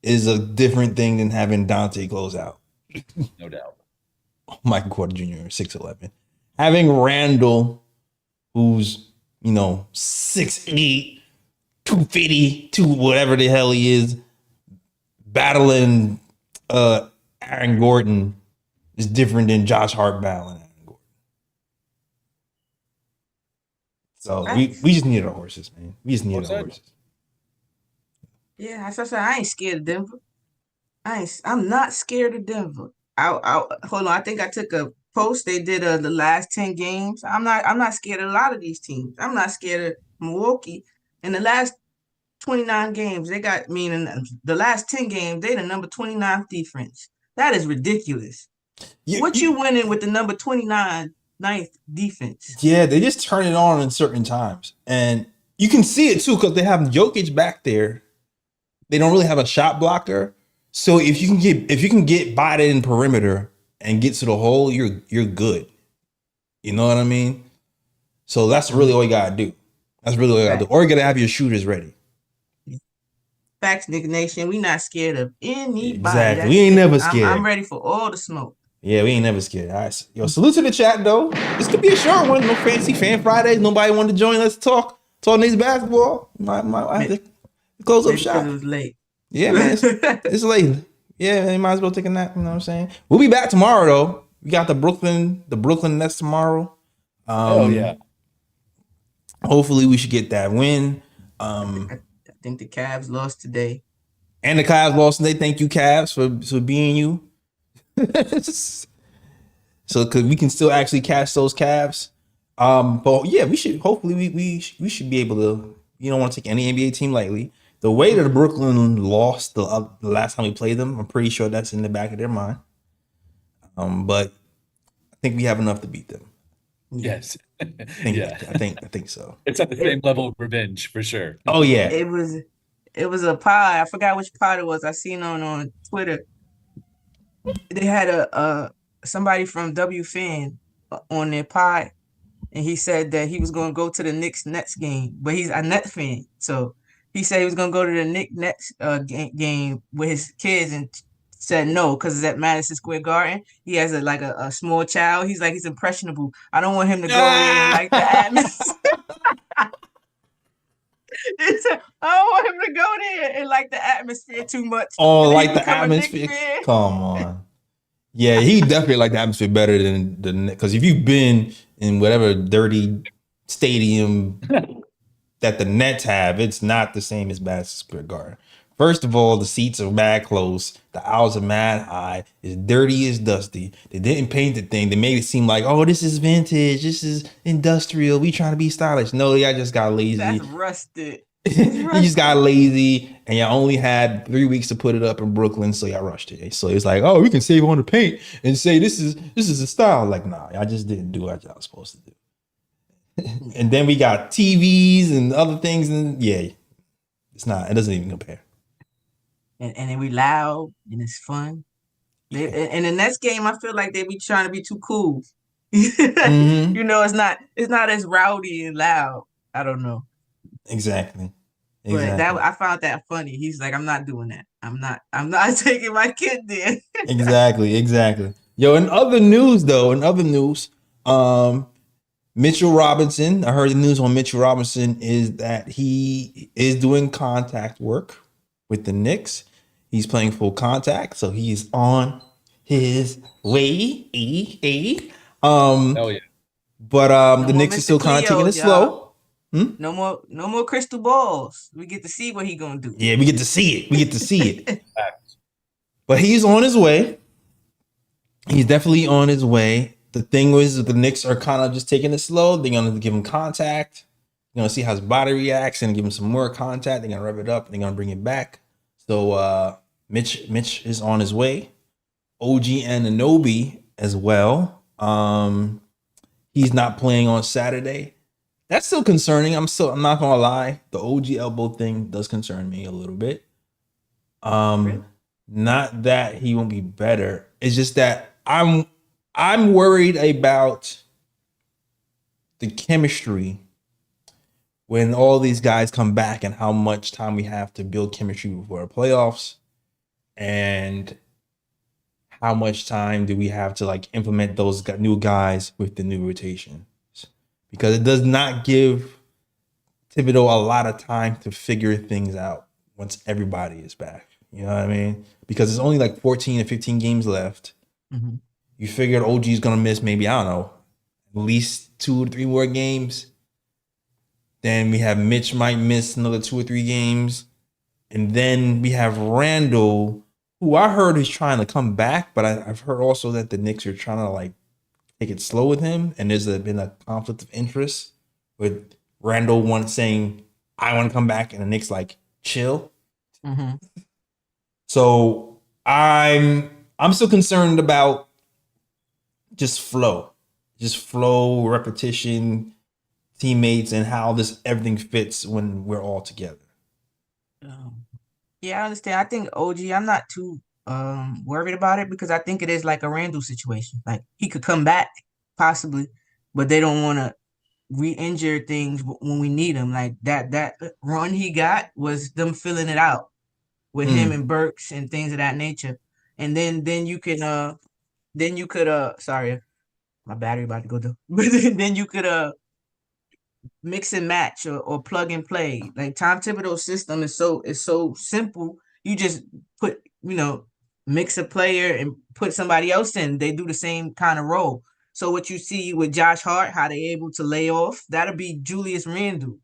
is a different thing than having Dante close out.
No doubt.
Michael Porter Jr. 6'11". Having Randall, who's 6'8", 250, whatever the hell he is, battling Aaron Gordon is different than Josh Hart battling Aaron Gordon. So we just needed our horses, man. We just needed our horses.
Yeah, as I said, I ain't scared of Denver. I'm not scared of Denver. I hold on. I think I took a post. They did the last 10 games. I'm not scared of a lot of these teams. I'm not scared of Milwaukee. In the last 29 games, they got in the last 10 games, they the number 29th defense. That is ridiculous. You winning with the number 29 ninth defense? Yeah,
they just turn it on in certain times, and you can see it too because they have Jokic back there. They don't really have a shot blocker. So if you can get by the perimeter and get to the hole, you're good. You know what I mean? So that's really all you gotta do. Or you gotta have your shooters ready.
Facts, Knick Nation. We not scared of anybody.
Exactly. We ain't never scared.
I'm ready for all the smoke.
Yeah, we ain't never scared. All right. Yo, salute to the chat though. This could be a short one. No fancy fan Fridays. Nobody wanted to join. Let's talk Knicks basketball. I have to close up shop.
It was late.
Yeah, man. It's late. Yeah, you might as well take a nap. You know what I'm saying? We'll be back tomorrow though. We got the Brooklyn Nets tomorrow.
Oh yeah.
Hopefully we should get that win.
I think the Cavs lost today.
And the Cavs lost today. Thank you, Cavs, for being you. So because we can still actually catch those Cavs. But yeah, we should hopefully we should be able to. You don't want to take any NBA team lightly. The way that Brooklyn lost the last time we played them, I'm pretty sure that's in the back of their mind. But I think we have enough to beat them.
Yes.
I think so.
It's at the same level of revenge for sure.
Oh yeah.
It was a pod. I forgot which pod it was. I seen on Twitter. They had a somebody from W Fan on their pod, and he said that he was going to go to the Knicks Nets game, but he's a Nets fan, so he said he was going to go to the Knicks Nets game with his kids, and said no because it's at Madison Square Garden. He has a small child. He's like, he's impressionable. I don't want him to go there and like the atmosphere. He said, I don't want him to go there and like the atmosphere too much.
Oh,
And
like
he
the
become a Knicks
atmosphere.
fan.
Come on. Yeah, he definitely like the atmosphere better than the because if you've been in whatever dirty stadium that the Nets have, it's not the same as Madison Square Garden. First of all, the seats are mad close. The aisles are mad high. It's dirty, it's dusty. They didn't paint the thing. They made it seem like, oh, this is vintage. This is industrial. We trying to be stylish. No, y'all just got lazy.
That's rusted.
You just got lazy, and y'all only had 3 weeks to put it up in Brooklyn, so y'all rushed it. So it's like, oh, we can save on the paint and say this is a style. Like, nah, y'all just didn't do what y'all was supposed to do. And then we got TVs and other things, and yeah, it doesn't even compare.
And then we loud and it's fun. And the next game, I feel like they be trying to be too cool.
Mm-hmm.
You know, it's not as rowdy and loud. I don't know.
Exactly.
But I found that funny. He's like, I'm not doing that. I'm not taking my kid there.
Exactly. Yo, in other news, Mitchell Robinson, I heard the news on Mitchell Robinson is that he is doing contact work with the Knicks. He's playing full contact, so he's on his way.
Oh yeah.
But the Knicks are still kind of taking it slow.
No more crystal balls. We get to see what he gonna do.
Yeah, we get to see it. But he's on his way. He's definitely on his way. The thing was, the Knicks are kind of just taking it slow. They're gonna give him contact. They're gonna see how his body reacts and give him some more contact. They're gonna rev it up. They're gonna bring it back. So Mitch is on his way. OG Anunoby as well. He's not playing on Saturday. That's still concerning. I'm not gonna lie. The OG elbow thing does concern me a little bit.
Really?
Not that he won't be better. It's just that I'm worried about the chemistry when all these guys come back and how much time we have to build chemistry before the playoffs, and how much time do we have to like implement those new guys with the new rotation. Because it does not give Thibodeau a lot of time to figure things out once everybody is back. You know what I mean? Because there's only like 14 or 15 games left.
Mm-hmm.
You figured OG is going to miss maybe, I don't know, at least 2 or 3 more games. Then we have Mitch might miss another 2 or 3 games. And then we have Randall, who I heard is trying to come back, but I've heard also that the Knicks are trying to like take it slow with him, and there's been a conflict of interest with Randall saying, I want to come back, and the Knicks like chill.
Mm-hmm.
So I'm still concerned about just flow, repetition, teammates, and how everything fits when we're all together.
Yeah, I understand. I think OG, I'm not too worried about it because I think it is like a Randall situation. Like he could come back possibly, but they don't want to re-injure things when we need him. Like that run he got was them filling it out with him and Burks and things of that nature. And then you could sorry, my battery about to go though. But then you could mix and match or plug and play. Like Tom Thibodeau's system is so simple. You just mix a player and put somebody else in. They do the same kind of role. So what you see with Josh Hart, how they able to lay off, that'll be Julius Randle,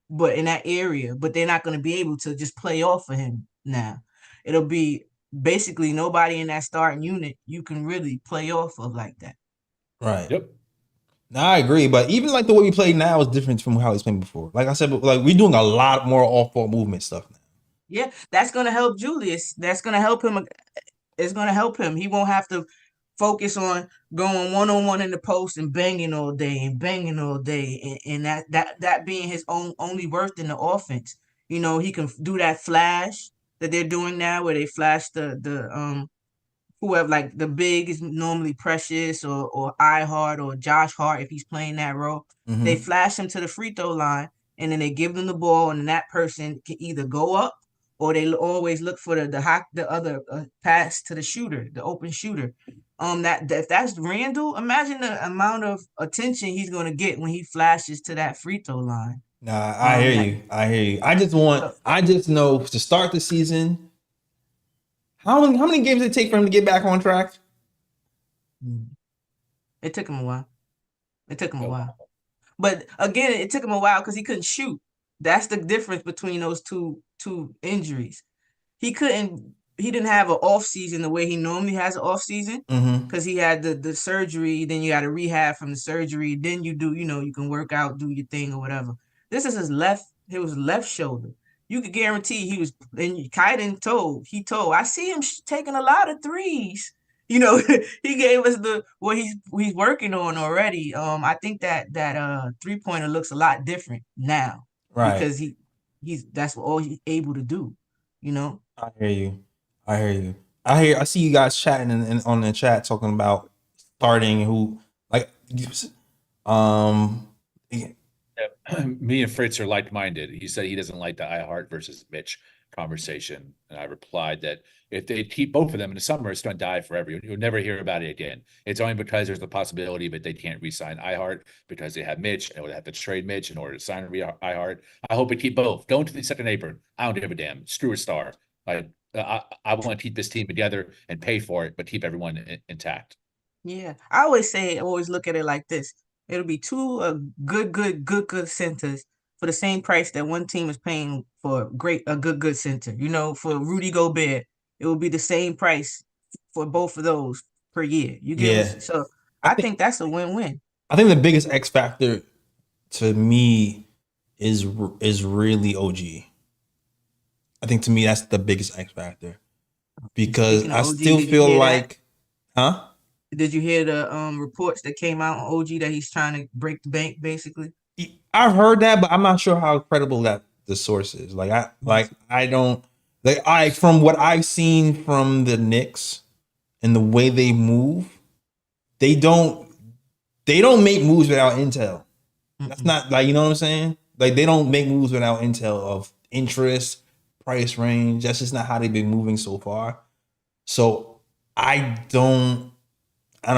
but in that area. But they're not going to be able to just play off of him now. It'll be basically nobody in that starting unit you can really play off of like that.
Right.
Yep.
No, I agree, but even like the way we play now is different from how he's playing before. Like I said, like we're doing a lot more off-ball movement stuff now.
Yeah, that's gonna help Julius. That's gonna help him. It's gonna help him. He won't have to focus on going one-on-one in the post and banging all day, and that being his only worth in the offense. You know, he can do that flash that they're doing now, where they flash the whoever, like the big is normally Precious or iHeart or Josh Hart if he's playing that role. They flash him to the free throw line, and then they give them the ball, and then that person can either go up, or they always look for the other pass to the shooter, the open shooter. That if that's Randall, imagine the amount of attention he's going to get when he flashes to that free throw line.
Nah, I hear you. I hear you. I just know to start the season. How many games did it take for him to get back on track?
It took him a while. But again, it took him a while because he couldn't shoot. That's the difference between those two injuries. He didn't have an off season the way he normally has an off season because he had the surgery. Then you got to rehab from the surgery. Then you can work out, do your thing or whatever. This is his left shoulder. You could guarantee he was, and Kaiden told, I see him taking a lot of threes. You know, he gave us what he's working on already. I think that 3-pointer looks a lot different now,
right?
Because that's all he's able to do. You know.
I hear you. I see you guys chatting on the chat talking about starting who like
Me and Fritz are like-minded. He said he doesn't like the iHeart versus Mitch conversation, and I replied that if they keep both of them in the summer, it's going to die forever. You'll never hear about it again. It's only because there's the possibility that they can't re-sign iHeart because they have Mitch and would have to trade Mitch in order to sign iHeart. I hope we keep both. Go into the second apron. I don't give a damn. Screw a star. I want to keep this team together and pay for it, but keep everyone intact.
Yeah, I always look at it like this. It'll be two good centers for the same price that one team is paying for a good center. You know, for Rudy Gobert, it will be the same price for both of those per year. You get so I think that's a win-win.
I think the biggest X factor to me is really OG. I think to me that's the biggest X factor because I still feel like, huh?
Did you hear the reports that came out on OG that he's trying to break the bank, basically?
I've heard that, but I'm not sure how credible that the source is. From what I've seen from the Knicks and the way they move, they don't make moves without intel. That's not like, you know what I'm saying? Like they don't make moves without intel of interest, price range. That's just not how they've been moving so far. So I don't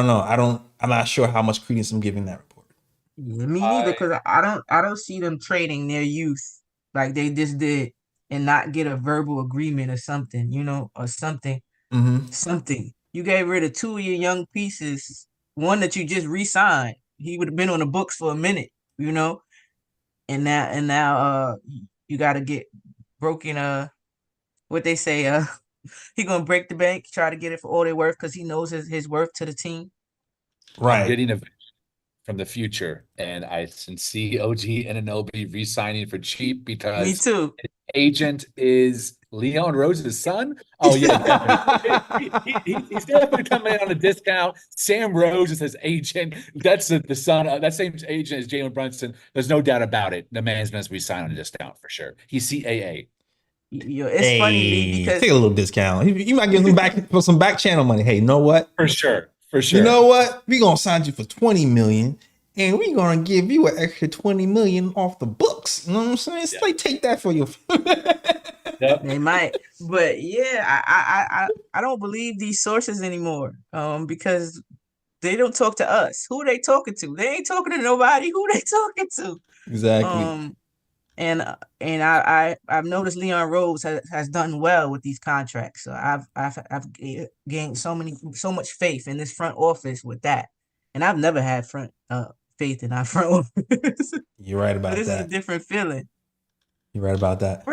know. I'm not sure how much credence I'm giving that report.
Yeah, me neither, because I don't see them trading their youth like they just did and not get a verbal agreement or something, you know, or something. Something. You gave rid of two of your young pieces, one that you just re-signed. He would have been on the books for a minute, you know, and now you got to get broken. What they say, he gonna break the bank, try to get it for all they're worth because he knows his worth to the team.
Right. I'm getting a vision from the future, and I can see OG Anunoby re-signing for cheap because
me too.
His agent is Leon Rose's son. Oh yeah, he's definitely coming in on a discount. Sam Rose is his agent. That's the son. That same agent as Jalen Brunson. There's no doubt about it. The man's going to re-sign on a discount for sure. He's CAA.
Yo, it's funny because
take a little discount. You might give them back for some back channel money. Hey, you know what?
For sure.
You know what? We're gonna sign you for $20 million, and we're gonna give you an extra $20 million off the books. You know what I'm saying? It's like take that for your.
Yep.
They might, but yeah, I don't believe these sources anymore. Because they don't talk to us. Who are they talking to? They ain't talking to nobody. Who they talking to?
Exactly.
And I've noticed Leon Rose has done well with these contracts. So I've gained so much faith in this front office with that, and I've never had faith in our front office.
You're right about
this
that.
This is a different feeling.
You're right about that.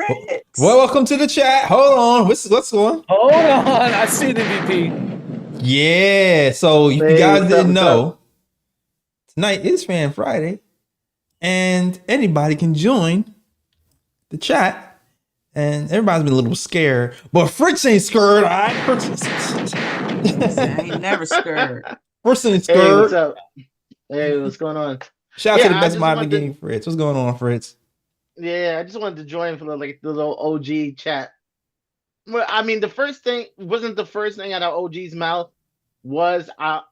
Well, welcome to the chat. Hold on, what's going?
Hold on, I see the MVP.
Yeah. So if you guys didn't know, tonight is Fan Friday, and anybody can join the chat. And everybody's been a little scared, but Fritz ain't scared. All right,
I ain't never scared.
Fritz ain't
Hey, what's
scared.
up? Hey, what's going on?
Shout out to the
I
best
just
mind in the
wanted
game, Fritz. What's going on, Fritz?
I just wanted to join for the little OG chat. Well, I mean, the first thing wasn't the first thing out of OG's mouth was I'll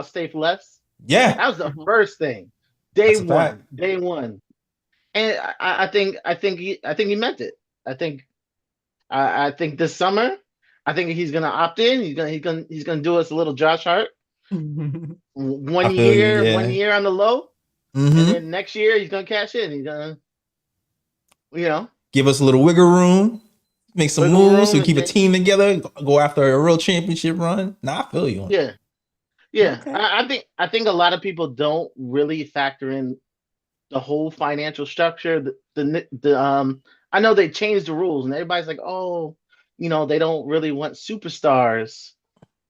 stay for less.
Yeah,
That was the first thing. Day
That's a fact.
one. And I think he meant it. I think this summer, I think he's gonna opt in. He's gonna do us a little Josh Hart.
I
One
feel you,
year,
yeah.
1 year on the low,
Mhm.
and then next year he's gonna cash in. He's gonna,
Give us a little wiggle room, make some
Wiggle
moves,
room
so we
and
keep a
then-
team together, go after a real championship run. Nah, I feel you.
Yeah.
Okay.
I think a lot of people don't really factor in the whole financial structure. I know they changed the rules, and everybody's like, oh, they don't really want superstars.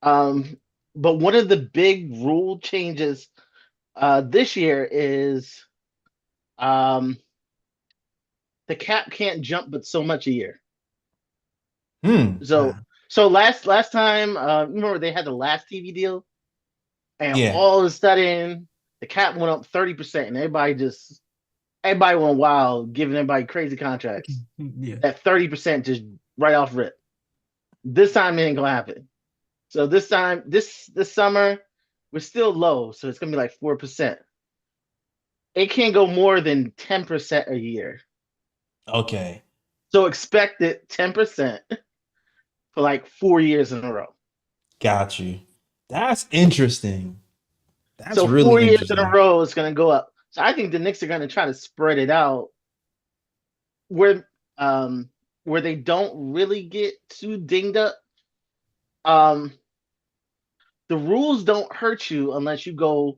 But one of the big rule changes this year is the cap can't jump but so much a year. So last time, remember they had the last TV deal, and
Yeah.
all of a sudden the cap went up 30%, and everybody went wild, giving everybody crazy contracts.
Yeah.
That 30% just right off rip. This time it ain't gonna happen. So this time, this summer, we're still low, so it's gonna be like 4%. It can't go more than 10% a year.
Okay.
So expect it 10% for like 4 years in a row.
Got you. That's interesting. That's
So
really
4 years
interesting.
in a row, it's gonna go up. So I think the Knicks are gonna try to spread it out where they don't really get too dinged up. The rules don't hurt you unless you go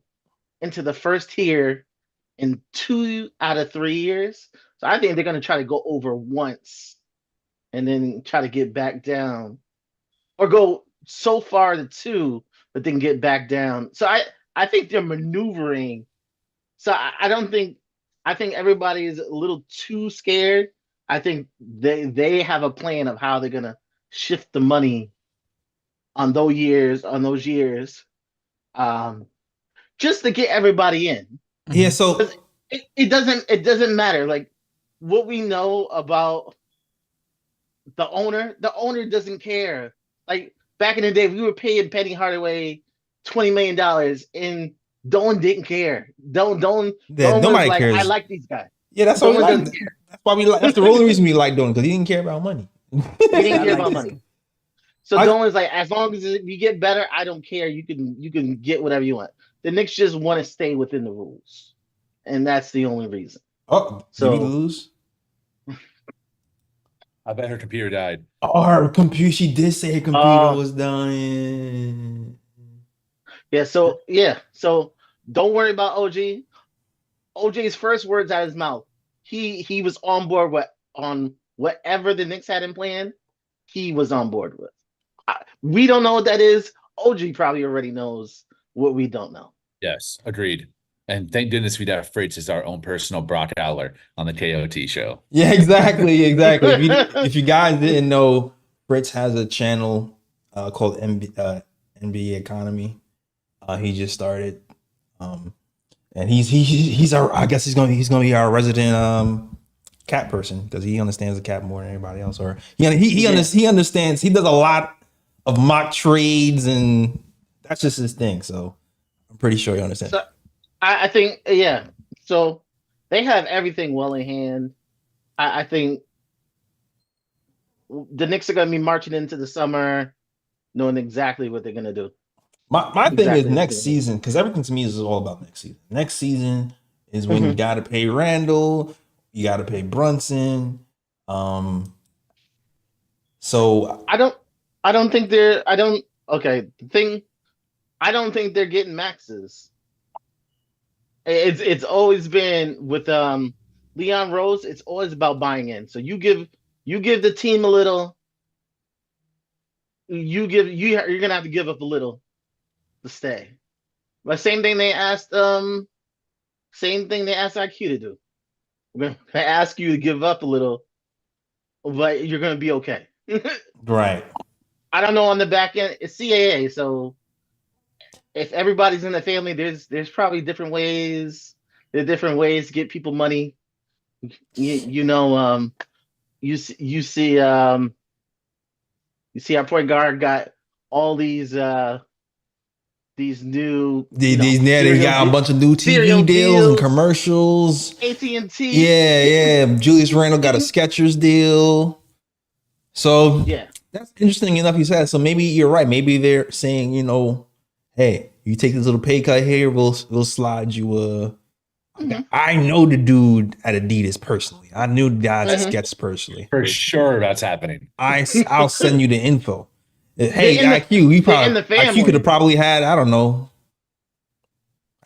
into the first tier in 2 out of 3 years. So I think they're gonna try to go over once and then try to get back down, or go so far to 2, but then get back down. So I think they're maneuvering. So I think everybody is a little too scared. I think they have a plan of how they're gonna shift the money on those years, just to get everybody in.
Yeah, so
It doesn't matter. Like what we know about the owner doesn't care. Like back in the day, we were paying Penny Hardaway $20 million, and Dolan didn't care. Dolan
Yeah,
was
nobody
like,
cares.
I like these guys.
yeah, that's what we
Dolan
like.
doesn't care.
That's why we like. That's the only reason we like doing, because he didn't care about money.
He didn't
I
care
like
about
this.
money. So Dolan's like, as long as you get better, I don't care. You can get whatever you want. The Knicks just want to stay within the rules, and that's the only reason.
Oh,
So-
did we lose?
I bet her computer died.
Oh, her computer. She did say her computer
Oh.
was dying.
So don't worry about OG. OJ's first words out of his mouth. He was on board on whatever the Knicks had in plan. He was on board with. We don't know what that is. OG probably already knows what we don't know.
Yes, agreed. And thank goodness we got Fritz as our own personal Brock Aller on the KOT show.
Yeah, exactly. If you guys didn't know, Fritz has a channel called NBA Economy. He just started, and he's our. I guess he's gonna be our resident cat person, because he understands the cat more than anybody else. Or he understands. He does a lot of mock trades, and that's just his thing. So I'm pretty sure he understands.
So I think, yeah. So they have everything well in hand. I think the Knicks are going to be marching into the summer, knowing exactly what they're going to do.
My thing is
Exactly.
next season, because everything to me is all about next season. Next season is when you got to pay Randall, you got to pay Brunson. So
I don't think they're getting maxes. It's always been with Leon Rose, it's always about buying in. So you give the team a little, you're gonna have to give up a little to stay. But same thing they asked IQ to do. We're gonna ask you to give up a little, but you're gonna be okay.
Right.
I don't know on the back end. It's CAA, so if everybody's in the family, there's probably different ways. There's different ways to get people money. You know, you see our point guard got all these new
They got a bunch of new
cereal
TV deals and
deals,
commercials.
AT&T.
Yeah. Julius Randle got a Skechers deal. So
Yeah.
that's interesting enough you said. So maybe you're right. Maybe they're saying, hey, you take this little pay cut here, we'll slide you I know the dude at Adidas personally. I knew the guy at Skechers personally.
For sure that's happening.
I'll send you the info. Hey,
They're in the family.
IQ could have probably had, I don't know,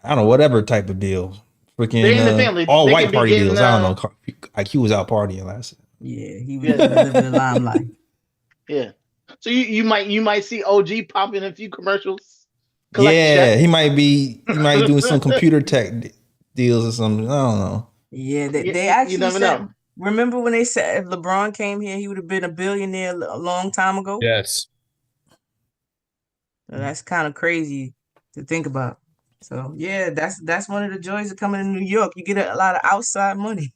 whatever type of deal.
They're in the family.
All
They
white
could be
party
getting,
deals. I don't know. IQ was out partying last night.
Yeah, he was living the limelight.
Yeah. So you might see OG pop in a few commercials.
Yeah, he might be doing some computer tech deals or something. I don't know.
Yeah, they
You
actually
never
said.
know.
Remember when they said if LeBron came here, he would have been a billionaire a long time ago?
Yes.
So that's kind of crazy to think about. So yeah, that's one of the joys of coming to New York. You get a lot of outside money.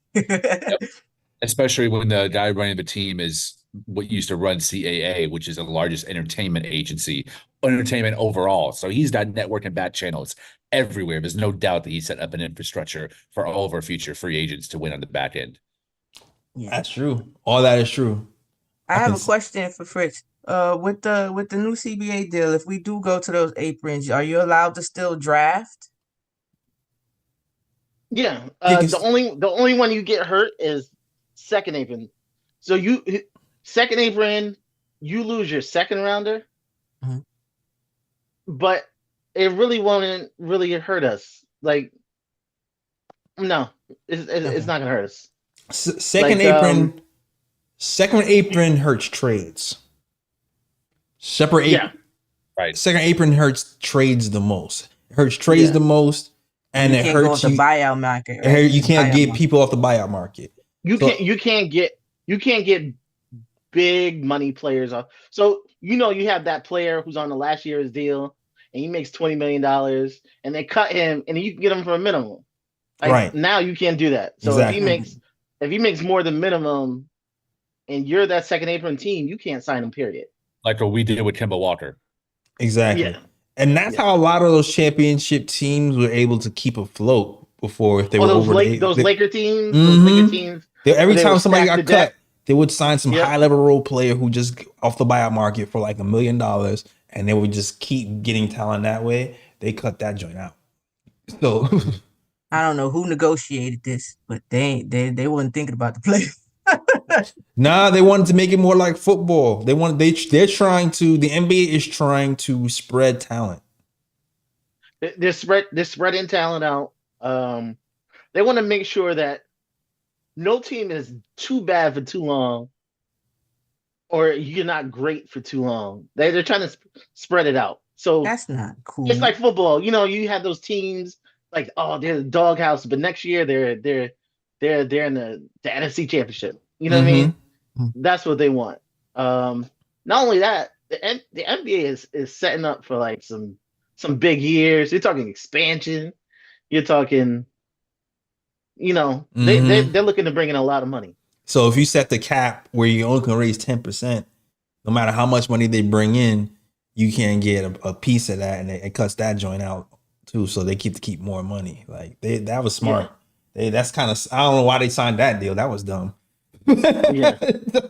Especially when the guy running the team is what used to run CAA, which is the largest entertainment agency, entertainment overall. So he's got network and back channels everywhere. There's no doubt that he set up an infrastructure for all of our future free agents to win on the back end.
Yeah.
That's true. All that is true.
I have a question for Fritz. With the new CBA deal, if we do go to those aprons, are you allowed to still draft?
Yeah. The only one you get hurt is second apron. So second apron, you lose your second rounder, but it really won't really hurt us. Like, no, it's not gonna hurt us.
Second apron hurts trades. Separate apron.
Right.
Second apron hurts trades the most. It hurts trades the most, and it hurts
the buyout market. Right?
You can't get people off the buyout market.
You can't get big money players off. So you have that player who's on the last year's deal and he makes $20 million and they cut him and you can get him for a minimum. Right. Now you can't do that. So if he makes more than minimum and you're that second apron team, you can't sign him, period.
Like what we did with Kemba Walker.
Exactly. Yeah. And that's how a lot of those championship teams were able to keep afloat before if they were
those
over
those Laker teams.
Mm-hmm.
Those Laker teams.
Every time somebody got cut, they would sign some high-level role player who just off the buyout market for like $1 million, and they would just keep getting talent that way. They cut that joint out. So
I don't know who negotiated this, but they wasn't thinking about the players.
Nah, they wanted to make it more like football. The NBA is trying to spread talent.
They're spreading talent out. They want to make sure that no team is too bad for too long, or you're not great for too long. They're trying to spread it out. So
that's not cool.
It's like football. You have those teams like, oh, they're the doghouse, but next year they're in the NFC Championship. You know what I mean? That's what they want. Not only that, the NBA is setting up for like some big years. You're talking expansion. You're talking, they're looking to bring in a lot of money.
So if you set the cap where you only can raise 10%, no matter how much money they bring in, you can't get a piece of that, and it cuts that joint out too. So they keep more money. Like that was smart. Yeah. That's kind of, I don't know why they signed that deal. That was dumb. Yeah,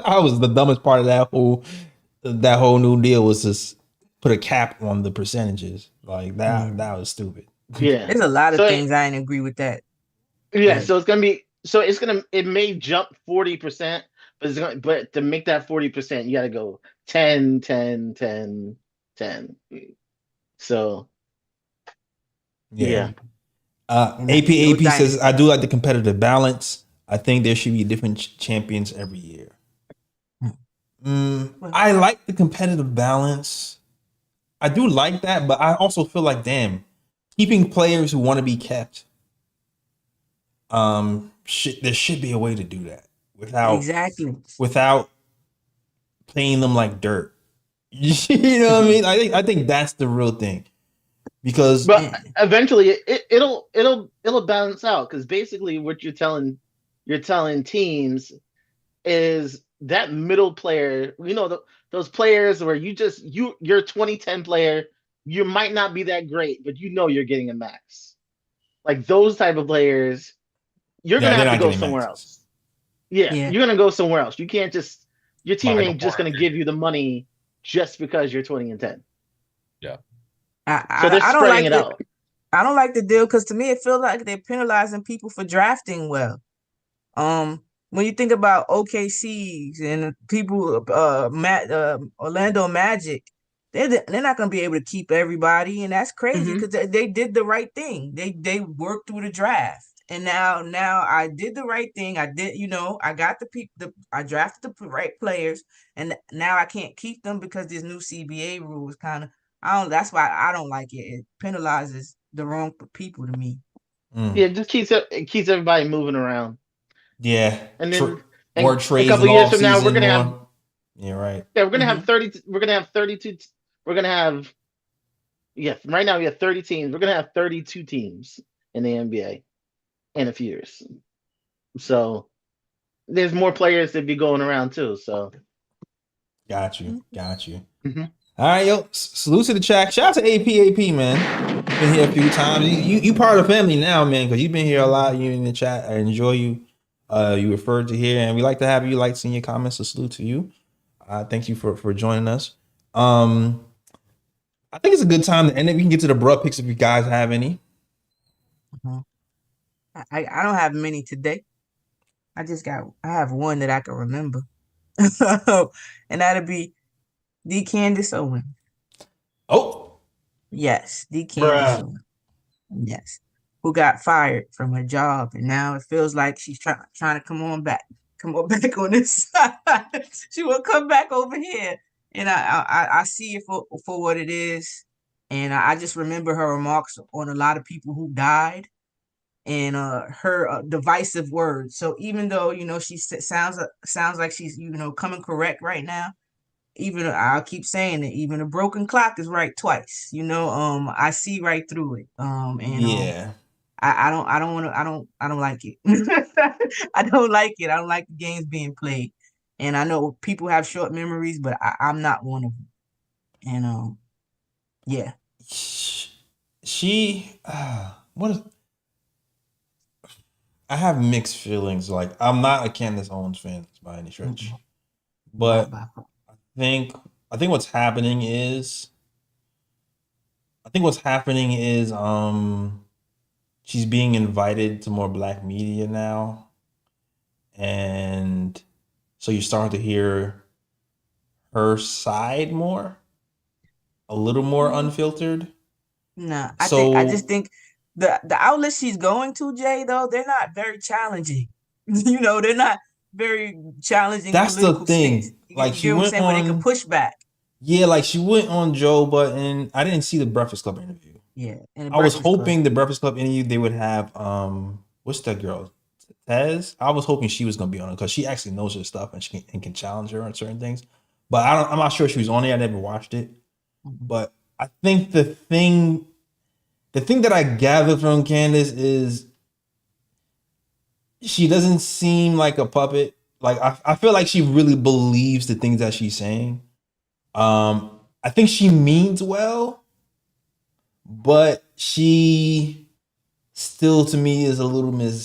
I was the dumbest part of that whole new deal was just put a cap on the percentages. Like that was stupid.
Yeah,
there's a lot of things I didn't agree with that.
Yeah, so it may jump 40%, but to make that 40%, you got to go 10, 10, 10, 10. So yeah.
AP says, I do like the competitive balance. I think there should be different champions every year. I like the competitive balance. I do like that, but I also feel like, damn, keeping players who want to be kept. There should be a way to do that
Exactly.
without paying them like dirt. You know what I mean? I think that's the real thing, because
But eventually it'll balance out, because basically what you're telling teams is that middle player, those players where your 2010 player, you might not be that great, but you're getting a max. Like those type of players, you're
yeah,
gonna
they're
have to
not
go
getting
somewhere
maxes.
else. Yeah,
Yeah.
you're gonna go somewhere else. You can't just your team
Michael
ain't just gonna
Porter.
give you the money just because you're 20 and 10.
Yeah.
So they're
I don't
spreading
like
it
the
out.
I don't like the deal, because to me it feels like they're penalizing people for drafting well. When you think about OKCs and people, Orlando Magic, they're not gonna be able to keep everybody, and that's crazy, because they did the right thing. They worked through the draft, and now I did the right thing. I did, I got the people, I drafted the right players, and now I can't keep them because this new CBA rules kind of. I don't. That's why I don't like it. It penalizes the wrong people to me.
Yeah, it just keeps everybody moving around.
Yeah,
And then
more
a
trades
couple
in
years
off
from now,
season. More. Yeah, right.
we're gonna have 30. We're gonna have 32. We're gonna have Right now we have 30 teams. We're gonna have 32 teams in the NBA in a few years. So there's more players to be going around too. So
Got you.
Mhm.
All right, yo. Salute to the chat. Shout out to AP, man. Been here a few times. You part of the family now, man, because you've been here a lot. You in the chat. I enjoy you. You referred to here, and we like to have you. Like seeing your comments. So salute to you. Thank you for joining us. I think it's a good time to end it. We can get to the bruh picks if you guys have any.
I don't have many today. I have one that I can remember. And that'll be D. Candace Owen.
Oh,
Yes, D. Candace
bruh.
Owen. Yes. Who got fired from her job, and now it feels like she's trying to come on back on this side. She will come back over here. And I see it for what it is. And I just remember her remarks on a lot of people who died, and her divisive words. So even though she sounds like she's coming correct right now, even I'll keep saying it, even a broken clock is right twice. I see right through it. And
Yeah.
I don't like it. I don't like it. I don't like the games being played. And I know people have short memories, but I'm not one of them. And yeah.
She what is I have mixed feelings. Like, I'm not a Candace Owens fan by any stretch. But I think what's happening is she's being invited to more black media now. And so you're starting to hear her side more, a little more unfiltered.
No, I just think the outlets she's going to, Jay, though, they're not very challenging. They're not very challenging.
That's the
political
thing.
stance.
Like,
You
she
get what I'm
went
saying? Where they can
on,
push back.
yeah, like she went on Joe Budden. I didn't see the Breakfast Club interview.
Yeah, and
I was hoping the Breakfast Club interview they would have what's that girl? Tez? I was hoping she was gonna be on it because she actually knows her stuff and she can challenge her on certain things. But I'm not sure she was on it. I never watched it. But I think the thing that I gather from Candace is she doesn't seem like a puppet. Like, I feel like she really believes the things that she's saying. I think she means well, but she still, to me, is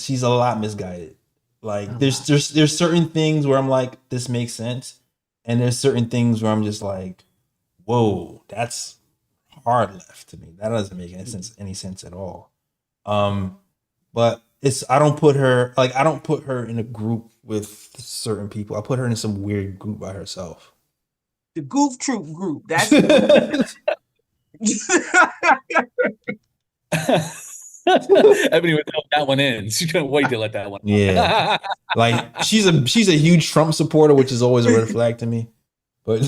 she's a lot misguided. Like, there's certain things where I'm like, this makes sense, and there's certain things where I'm just like, whoa, that's hard left to me. That doesn't make any sense at all. But I don't put her in a group with certain people. I put her in some weird group by herself.
The Goof Troop group. That's
Ebony would throw that one in. She couldn't wait to let that one.
Yeah, like she's a huge Trump supporter, which is always a red flag to me. But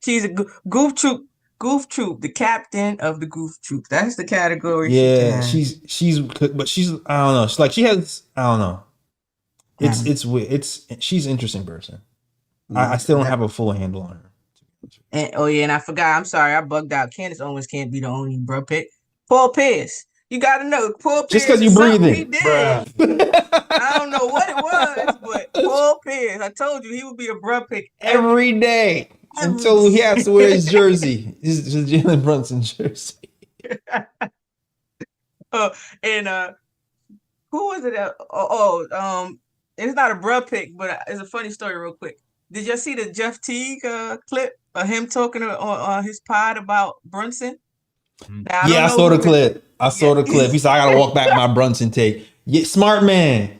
she's a Goof Goof Troop, the captain of the Goof Troop. That's the category she can
Yeah,
have.
but she's I don't know. She's like she has I don't know.
Yeah.
It's weird. She's an interesting person. I
Yeah.
still don't have a full handle on her.
And oh yeah, and I forgot. I'm sorry, I bugged out. Candace Owens can't be the only bro pick. Paul Pierce. You gotta know, Paul
Just
Pierce
because you
is something he
breathing,
did. I don't know what it was, but Paul Pierce. I told you he would be a bro pick
every day until he has to wear his jersey, his Jalen Brunson jersey.
And who was it? It's not a bruh pick, but it's a funny story real quick. Did you see the Jeff Teague clip of him talking on his pod about Brunson? Now,
I saw the clip. I saw the clip. He said, I gotta walk back my Brunson take. Yeah, smart man.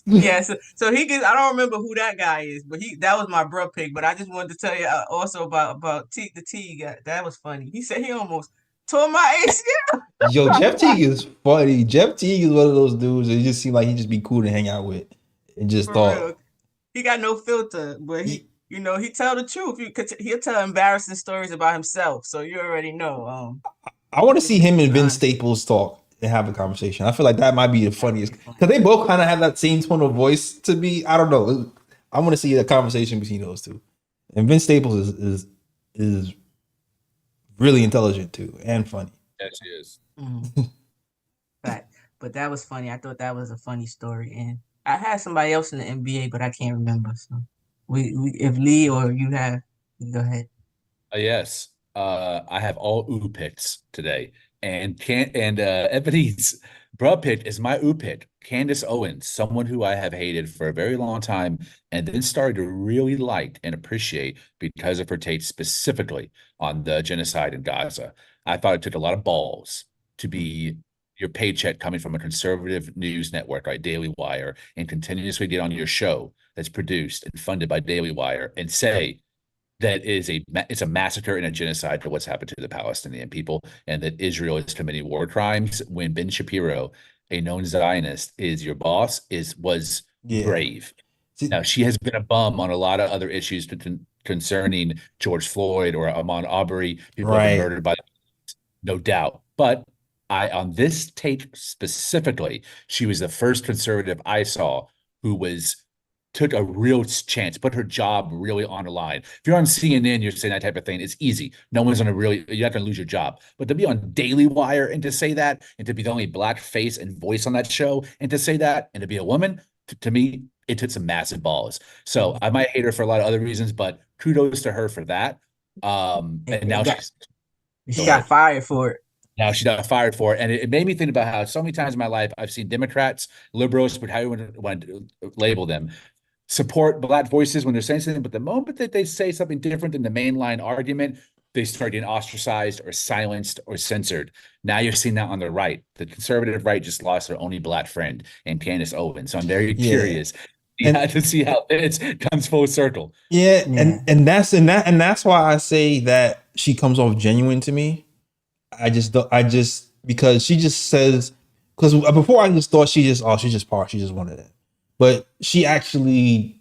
Yeah, so he gets. I don't remember who that guy is, but that was my bruh pick. But I just wanted to tell you also about Teague the Teague. That was funny. He said he almost tore my ACL.
Yo, Jeff Teague is funny. Jeff Teague is one of those dudes that it just seemed like he'd just be cool to hang out with. And just
Real. He got no filter, but he tell the truth. He'll tell embarrassing stories about himself, so you already know.
I want to see him and Vince Staples talk and have a conversation. I feel like that might be the funniest because they both kind of have that same tone of voice to me. I don't know. I want to see a conversation between those two. And Vince Staples is really intelligent too and funny.
Yes, he is.
But that was funny. I thought that was a funny story, and I had somebody else in the NBA, but I can't remember. So we if Lee or you have, go ahead.
Yes. I have all ooh picks today. And Ebony's bruh pick is my ooh pick. Candace Owens, someone who I have hated for a very long time and then started to really like and appreciate because of her take specifically on the genocide in Gaza. I thought it took a lot of balls to be your paycheck coming from a conservative news network like Daily Wire and continuously get on your show that's produced and funded by Daily Wire and say that it's a massacre and a genocide to what's happened to the Palestinian people and that Israel is committing war crimes when Ben Shapiro, a known Zionist, is your boss, was brave. Now, she has been a bum on a lot of other issues concerning George Floyd or Ahmaud Arbery. People have been murdered by, no doubt. But on this take specifically, she was the first conservative I saw who took a real chance, put her job really on the line. If you're on CNN, you're saying that type of thing, it's easy. No one's you're not going to lose your job. But to be on Daily Wire and to say that, and to be the only black face and voice on that show, and to say that, and to be a woman, to me, it took some massive balls. So I might hate her for a lot of other reasons, but kudos to her for that. And now
she got fired for it.
Now she got fired for it. And it made me think about how so many times in my life I've seen Democrats, liberals, but how you want to label them, support black voices when they're saying something, but the moment that they say something different than the mainline argument, they start getting ostracized or silenced or censored. Now you're seeing that on the right. The conservative right just lost their only black friend in Candace Owens. So I'm very curious to see how it comes full circle.
And that's why I say that she comes off genuine to me. Because she just says, because before I just thought she's just wanted it. But she actually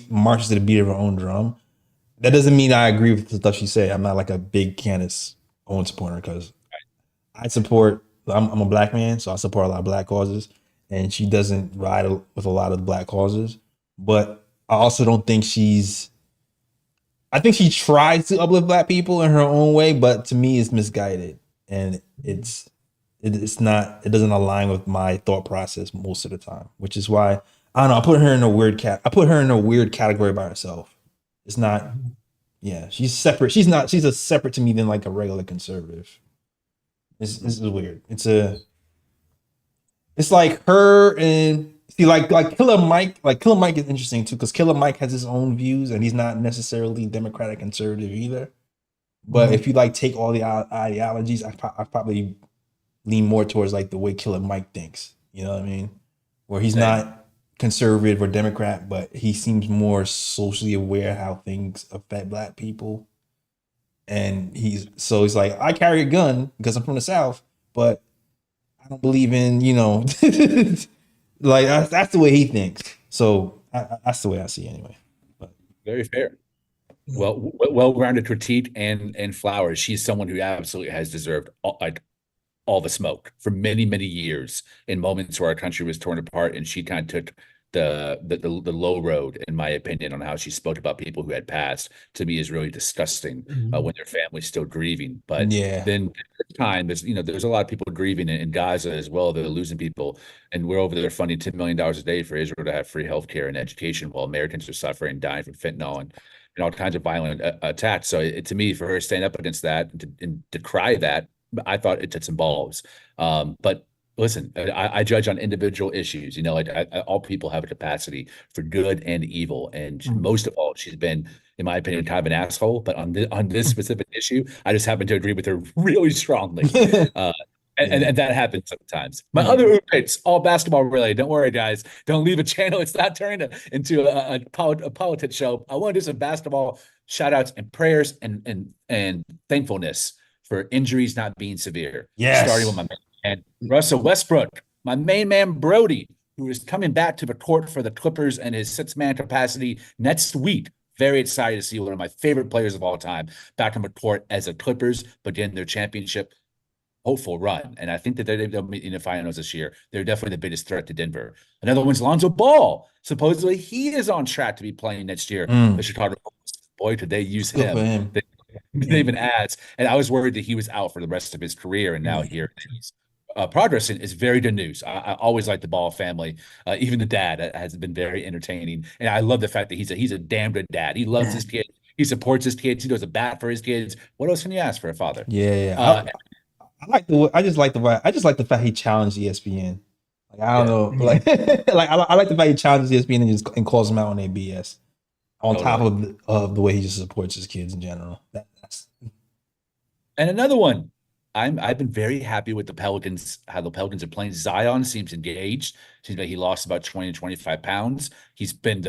marches to the beat of her own drum. That doesn't mean I agree with the stuff she said. I'm not like a big Candace Owens supporter because I'm a black man, so I support a lot of black causes, and she doesn't ride with a lot of black causes. But I also don't think I think she tries to uplift black people in her own way, but to me it's misguided, and it doesn't align with my thought process most of the time, which is why I don't know. I put her in a weird category by herself. It's not, she's separate. She's a separate to me than like a regular conservative. This is weird. It's like her and see like Killer Mike. Like Killer Mike is interesting too because Killer Mike has his own views and he's not necessarily Democratic conservative either. But if you like take all the ideologies, I probably lean more towards like the way Killer Mike thinks. You know what I mean? Where he's not conservative or Democrat, but he seems more socially aware how things affect black people. And he's like, I carry a gun because I'm from the South, but I don't believe in, like that's the way he thinks. So that's the way I see it anyway. But
very fair. well-rounded critique and flowers. She's someone who absolutely has deserved all the smoke for many, many years in moments where our country was torn apart, and she kind of took the low road, in my opinion, on how she spoke about people who had passed. To me, is really disgusting when their family's still grieving. But
Yeah.
then this time, there's a lot of people grieving in Gaza as well. They're losing people, and we're over there funding $10 million a day for Israel to have free healthcare and education, while Americans are suffering, dying from fentanyl and all kinds of violent attacks. So to me, for her to stand up against that and decry that, I thought it took some balls. But listen, I judge on individual issues. All people have a capacity for good and evil, and most of all, she's been, in my opinion, kind of an asshole. But on this specific issue, I just happen to agree with her really strongly. And that happens sometimes. My other picks, all basketball related. Don't worry, guys. Don't leave a channel. It's not turning into a politics show. I want to do some basketball shout outs and prayers and thankfulness for injuries not being severe.
Yes.
Starting with my man, Russell Westbrook, my main man, Brody, who is coming back to the court for the Clippers in his six-man capacity next week. Very excited to see one of my favorite players of all time back on the court as the Clippers begin their championship hopeful run. And I think that they'll meet in the finals this year. They're definitely the biggest threat to Denver. Another one's Lonzo Ball. Supposedly he is on track to be playing next year. The Chicago Bulls. Boy, could they use him. They even ads. And I was worried that he was out for the rest of his career. And now here he's progressing. Is very good news. I always like the Ball family. Even the dad has been very entertaining. And I love the fact that he's a damn good dad. He loves his kids. He supports his kids. He does a bat for his kids. What else can you ask for a father?
Yeah. I just like the fact he challenged ESPN. Like, I don't know, like I like the fact he challenges ESPN and calls them out on their BS. On top of the way he just supports his kids in general.
And another one, I've been very happy with the Pelicans, how the Pelicans are playing. Zion seems engaged. Seems like he lost about 20 to 25 pounds. He's been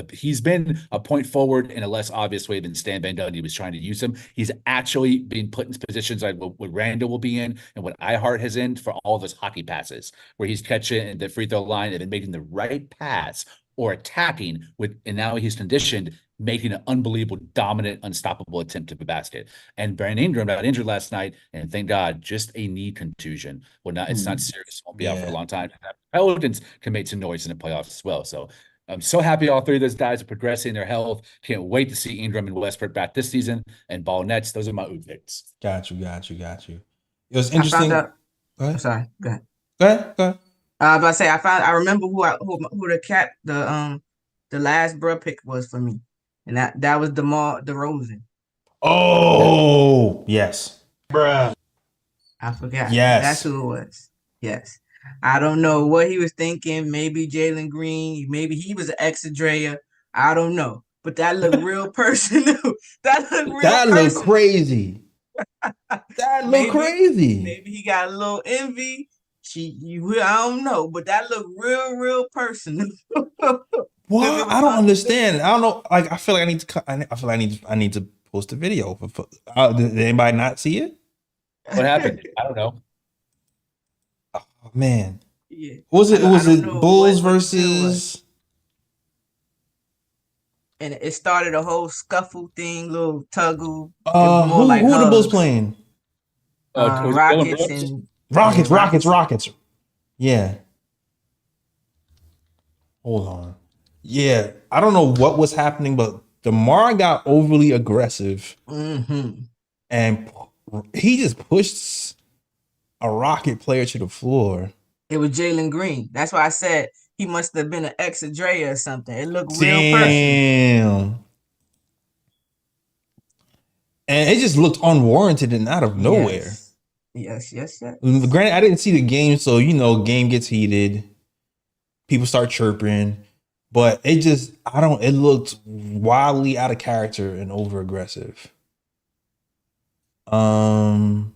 a point forward in a less obvious way than Stan Van Gundy was trying to use him. He's actually being put in positions like what Randall will be in and what iHeart has in for all those hockey passes, where he's catching the free throw line and then making the right pass or attacking and now he's conditioned, making an unbelievable, dominant, unstoppable attempt to the basket. And Brandon Ingram got injured last night, and thank God, just a knee contusion. It's not serious. Won't be out for a long time. Pelicans can make some noise in the playoffs as well. So I'm so happy all three of those guys are progressing their health. Can't wait to see Ingram and Westbrook back this season. And Ball Nets, those are my picks.
Got you. It was interesting.
Go ahead. I'm sorry. Go ahead. Go ahead. I was about to say I remember who the last bro pick was for me. And that was DeMar DeRozan.
Oh, yes.
Bruh.
I forgot.
Yes.
That's who it was. Yes. I don't know what he was thinking. Maybe Jalen Green. Maybe he was an ex-Drea. I don't know. But that looked real personal. That looked
crazy. Crazy.
Maybe he got a little envy. I don't know. But that looked real personal.
What? I don't understand. I don't know. Like, I feel like I need to post a video. Did anybody not see it?
What happened? I don't know.
Oh man.
Yeah.
Was it Bulls versus?
And it started a whole scuffle thing, little tuggle.
Who the Bulls playing?
Rockets and
Rockets. Yeah. Hold on. Yeah, I don't know what was happening, but DeMar got overly aggressive, and he just pushed a Rocket player to the floor.
It was Jalen Green. That's why I said he must have been an ex-Drea or something. It looked real personal.
And it just looked unwarranted and out of nowhere.
Yes.
Granted, I didn't see the game, so game gets heated. People start chirping. But it looked wildly out of character and over aggressive. Damn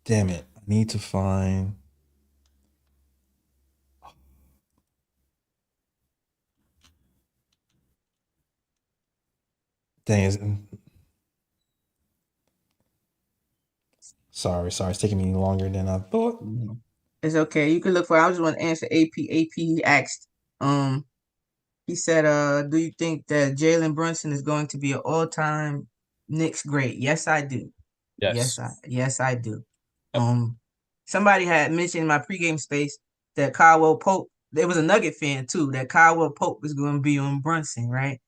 it. I need to find. Dang it. Sorry. It's taking me longer than I thought.
It's okay. You can look for it. I just want to answer AP. He asked, he said, do you think that Jalen Brunson is going to be an all-time Knicks great. Yes, I do.
Yes.
Yes, I do.
Yep.
Somebody had mentioned in my pregame space that Caldwell Pope, there was a Nugget fan too, that Caldwell Pope was going to be on Brunson, right?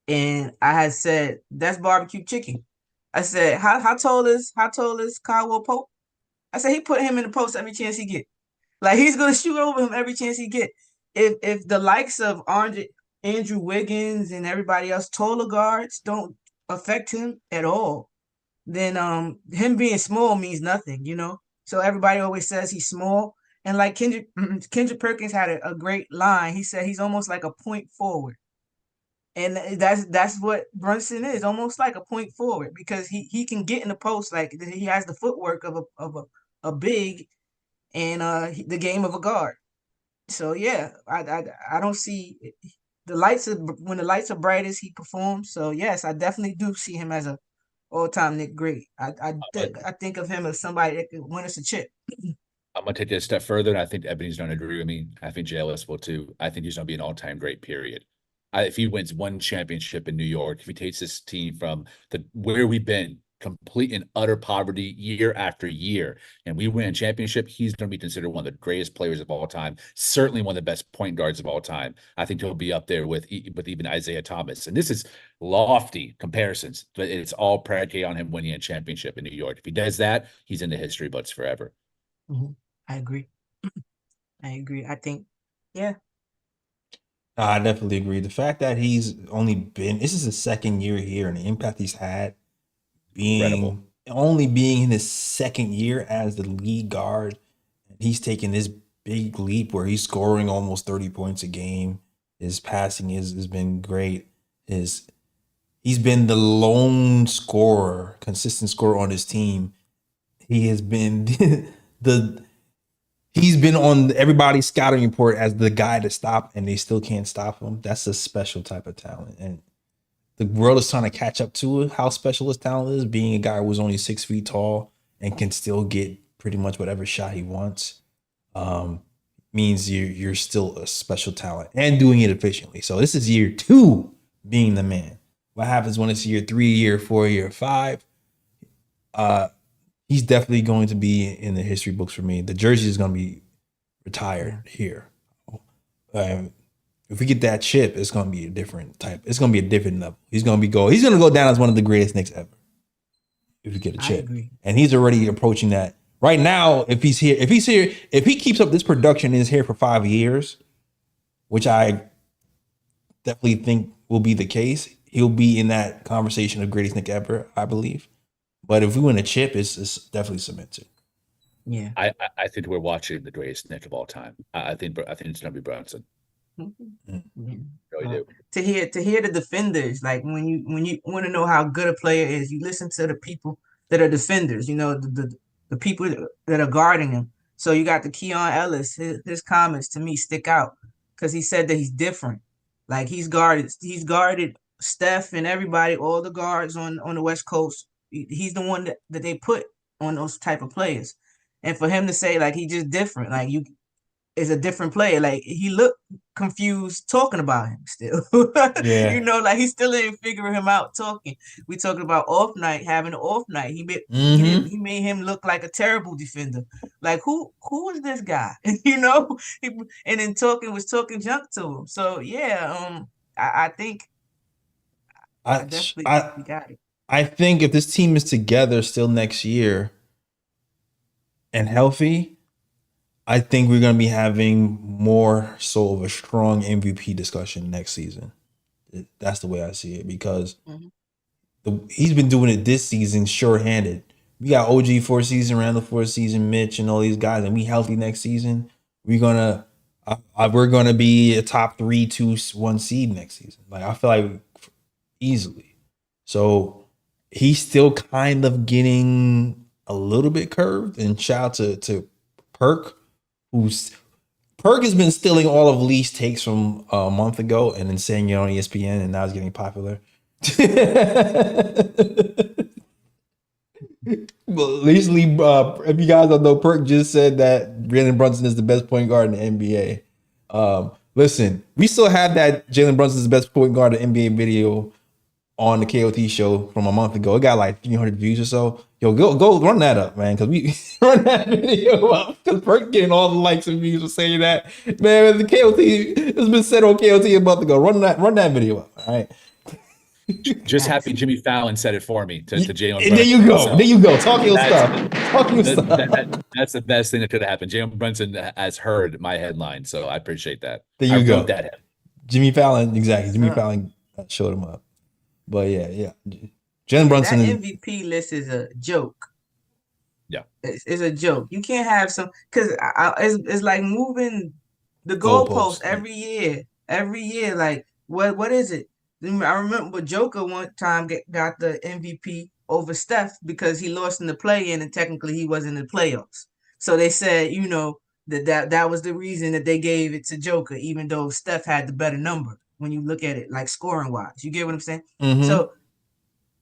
And I had said that's barbecue chicken. I said, how tall is Caldwell Pope? I said he put him in the post every chance he get. Like he's gonna shoot over him every chance he get. If the likes of Andrew Wiggins and everybody else taller guards don't affect him at all, then him being small means nothing, you know. So everybody always says he's small, and like Kendrick Perkins had a great line. He said he's almost like a point forward, and that's what Brunson is, almost like a point forward because he can get in the post, like he has the footwork of a big and the game of a guard. So yeah, I don't see when the lights are brightest, he performs. So yes, I definitely do see him as a all-time Knick great. I think of him as somebody that could win us a chip.
I'm gonna take it a step further, and I think Ebony's gonna agree with me. I think JLS will too. I think he's gonna be an all-time great. Period. If he wins one championship in New York, if he takes this team from where we've been, complete and utter poverty year after year, and we win a championship, he's going to be considered one of the greatest players of all time. Certainly one of the best point guards of all time. I think he'll be up there with even Isaiah Thomas. And this is lofty comparisons, but it's all predicated on him winning a championship in New York. If he does that, he's in the history books forever.
Mm-hmm. I agree. I think, yeah.
I definitely agree. The fact that he's this is his second year here, and the impact he's had being in his second year as the lead guard, he's taken this big leap where he's scoring almost 30 points a game. His passing has been great. He's been the lone scorer, consistent scorer on his team. He has been he's been on everybody's scouting report as the guy to stop, and they still can't stop him. That's a special type of talent, and the world is trying to catch up to how special his talent is. Being a guy who's only 6 feet tall and can still get pretty much whatever shot he wants, means you're still a special talent and doing it efficiently. So this is year 2 being the man. What happens when it's year 3, year 4, year 5? He's definitely going to be in the history books for me. The jersey is going to be retired here. If we get that chip, it's going to be a different type. It's going to be a different level. He's going to go down as one of the greatest Knicks ever. If we get a chip, and he's already approaching that right now. If he keeps up this production and is here for 5 years, which I definitely think will be the case, he'll be in that conversation of greatest Knick ever, I believe. But if we win a chip, it's definitely cemented.
Yeah,
I think we're watching the greatest Knick of all time. I think it's going to be Brunson.
Yeah.
Really do.
To hear the defenders, like when you want to know how good a player is, you listen to the people that are defenders. You know, the people that are guarding him. So you got the Keon Ellis. His comments to me stick out because he said that he's different. Like he's guarded Steph and everybody, all the guards on the West Coast. He's the one that they put on those type of players. And for him to say like he's just different, like you is a different player. Like he looked confused talking about him still.
Yeah.
You know, like he still didn't figure him out talking. We talking about having an off night. He made him look like a terrible defender. Like who is this guy? You know, and then was talking junk to him. So yeah, I think I definitely think we got it.
I think if this team is together still next year and healthy, I think we're going to be having more so of a strong MVP discussion next season. That's the way I see it because he's been doing it this season short-handed. We got OG for a season, Randall for a season, Mitch, and all these guys, and we healthy next season. We're gonna be a top 3, 2, 1 seed next season. Like I feel like easily. So he's still kind of getting a little bit curved. And shout out to Perk. Perk has been stealing all of Lee's takes from a month ago and then saying it on ESPN, and now it's getting popular. Well, at least Lee, if you guys don't know, Perk just said that Jalen Brunson is the best point guard in the NBA. Listen, we still have that Jalen Brunson is the best point guard in the NBA video on the KOT show from a month ago. It got like 300 views or so. Yo, go run that up, man, because we run that video up. Because Perk getting all the likes and views for saying that. Man, the KOT, it's been said on KOT a month ago. Run that video up, all right?
Just happy Jimmy Fallon said it for me to Jalen.
There you go.
So
there you go. Talk your stuff. Talk your stuff.
That's the best thing that could have happened. Jalen Brunson has heard my headline, so I appreciate that.
There you go.
That
Jimmy Fallon, exactly. Jimmy Fallon showed him up. But yeah. Jalen Brunson.
That MVP list is a joke.
Yeah.
It's a joke. You can't have some, because it's like moving the goalpost every year. Every year, like, what is it? I remember Joker one time got the MVP over Steph because he lost in the play-in and technically he wasn't in the playoffs. So they said, that was the reason that they gave it to Joker, even though Steph had the better number when you look at it, like scoring-wise. You get what I'm saying?
Mm-hmm.
So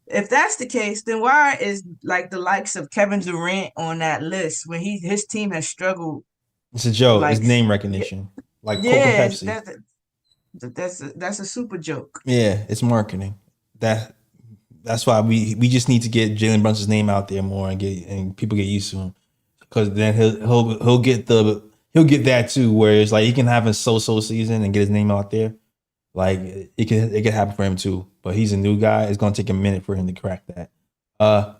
if that's the case, then why is like the likes of Kevin Durant on that list when his team has struggled?
It's a joke.
Like,
it's name recognition. Like Coke
yeah,
and Pepsi.
That's a super joke.
Yeah, it's marketing. That's why we just need to get Jalen Brunson's name out there more and people get used to him, because then he'll get that too, where it's like he can have a so-so season and get his name out there. Like it can happen for him too, but he's a new guy. It's gonna take a minute for him to crack that.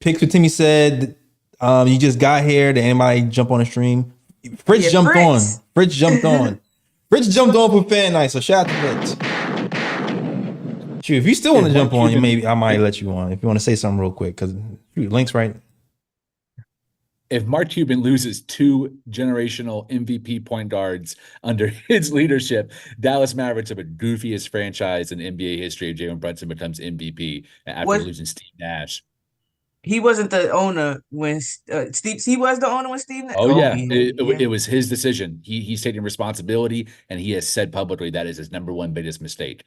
Picks with Timmy said, you just got here. Did anybody jump on the stream? Fritz jumped on. Fritz jumped on. Fritz jumped on for fan night, so shout out to Fritz. Shoot, if you still want to jump on, maybe I might let you on if you want to say something real quick, because links right.
If Mark Cuban loses 2 generational MVP point guards under his leadership, Dallas Mavericks are the goofiest franchise in NBA history if Jalen Brunson becomes MVP after losing Steve Nash.
He wasn't the owner when Steve. He was the owner when Steve.
It was his decision. He's taking responsibility, and he has said publicly that is his number one biggest mistake.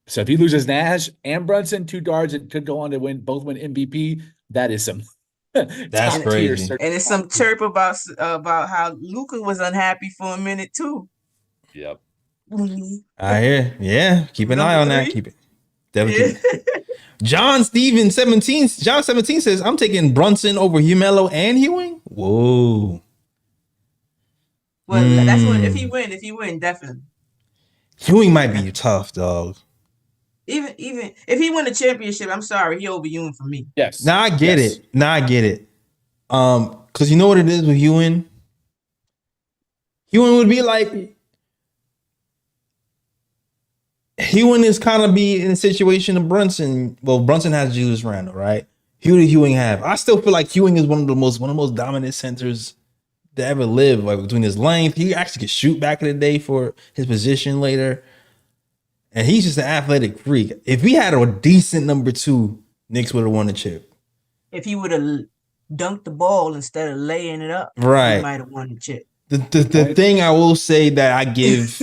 So if he loses Nash and Brunson, 2 guards, and could go on to win MVP, that is some.
That's crazy.
And it's some chirp about how Luka was unhappy for a minute too.
Yep.
I hear. Yeah, keep an eye on that. Keep it. Definitely. John 17 says, I'm taking Brunson over Humelo and Ewing. Whoa.
Well, that's what if he win, definitely.
Ewing might be tough, dog.
Even if he win the championship, I'm sorry, he over Ewing for me.
Yes.
Now I get it. Because you know what it is with Ewing? Ewing would be like, Ewing is kind of be in a situation of Brunson. Well, Brunson has Julius Randle, right? Who did Ewing have? I still feel like Ewing is one of the most dominant centers to ever live. Like between his length, he actually could shoot back in the day for his position later, and he's just an athletic freak. If we had a decent number 2, Knicks would have won the chip.
If he would have dunked the ball instead of laying it up,
right,
he might have won the chip.
The thing I will say that I give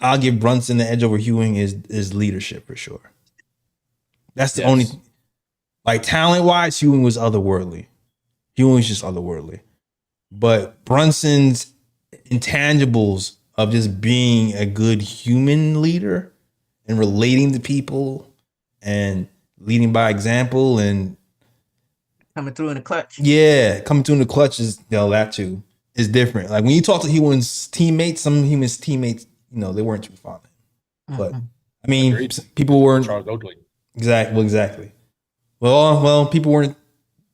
I'll give Brunson the edge over Ewing is leadership for sure. That's the only, like, talent wise, Ewing was otherworldly. Ewing was just otherworldly. But Brunson's intangibles of just being a good human leader and relating to people and leading by example and
coming through in the clutch.
Yeah, coming through in the clutch is that too. Is different. Like when you talk to Ewing's teammates, some of Ewing's teammates, they weren't too fond of him. But I mean, people weren't.
Charles Oakley.
Exactly. Well, people weren't.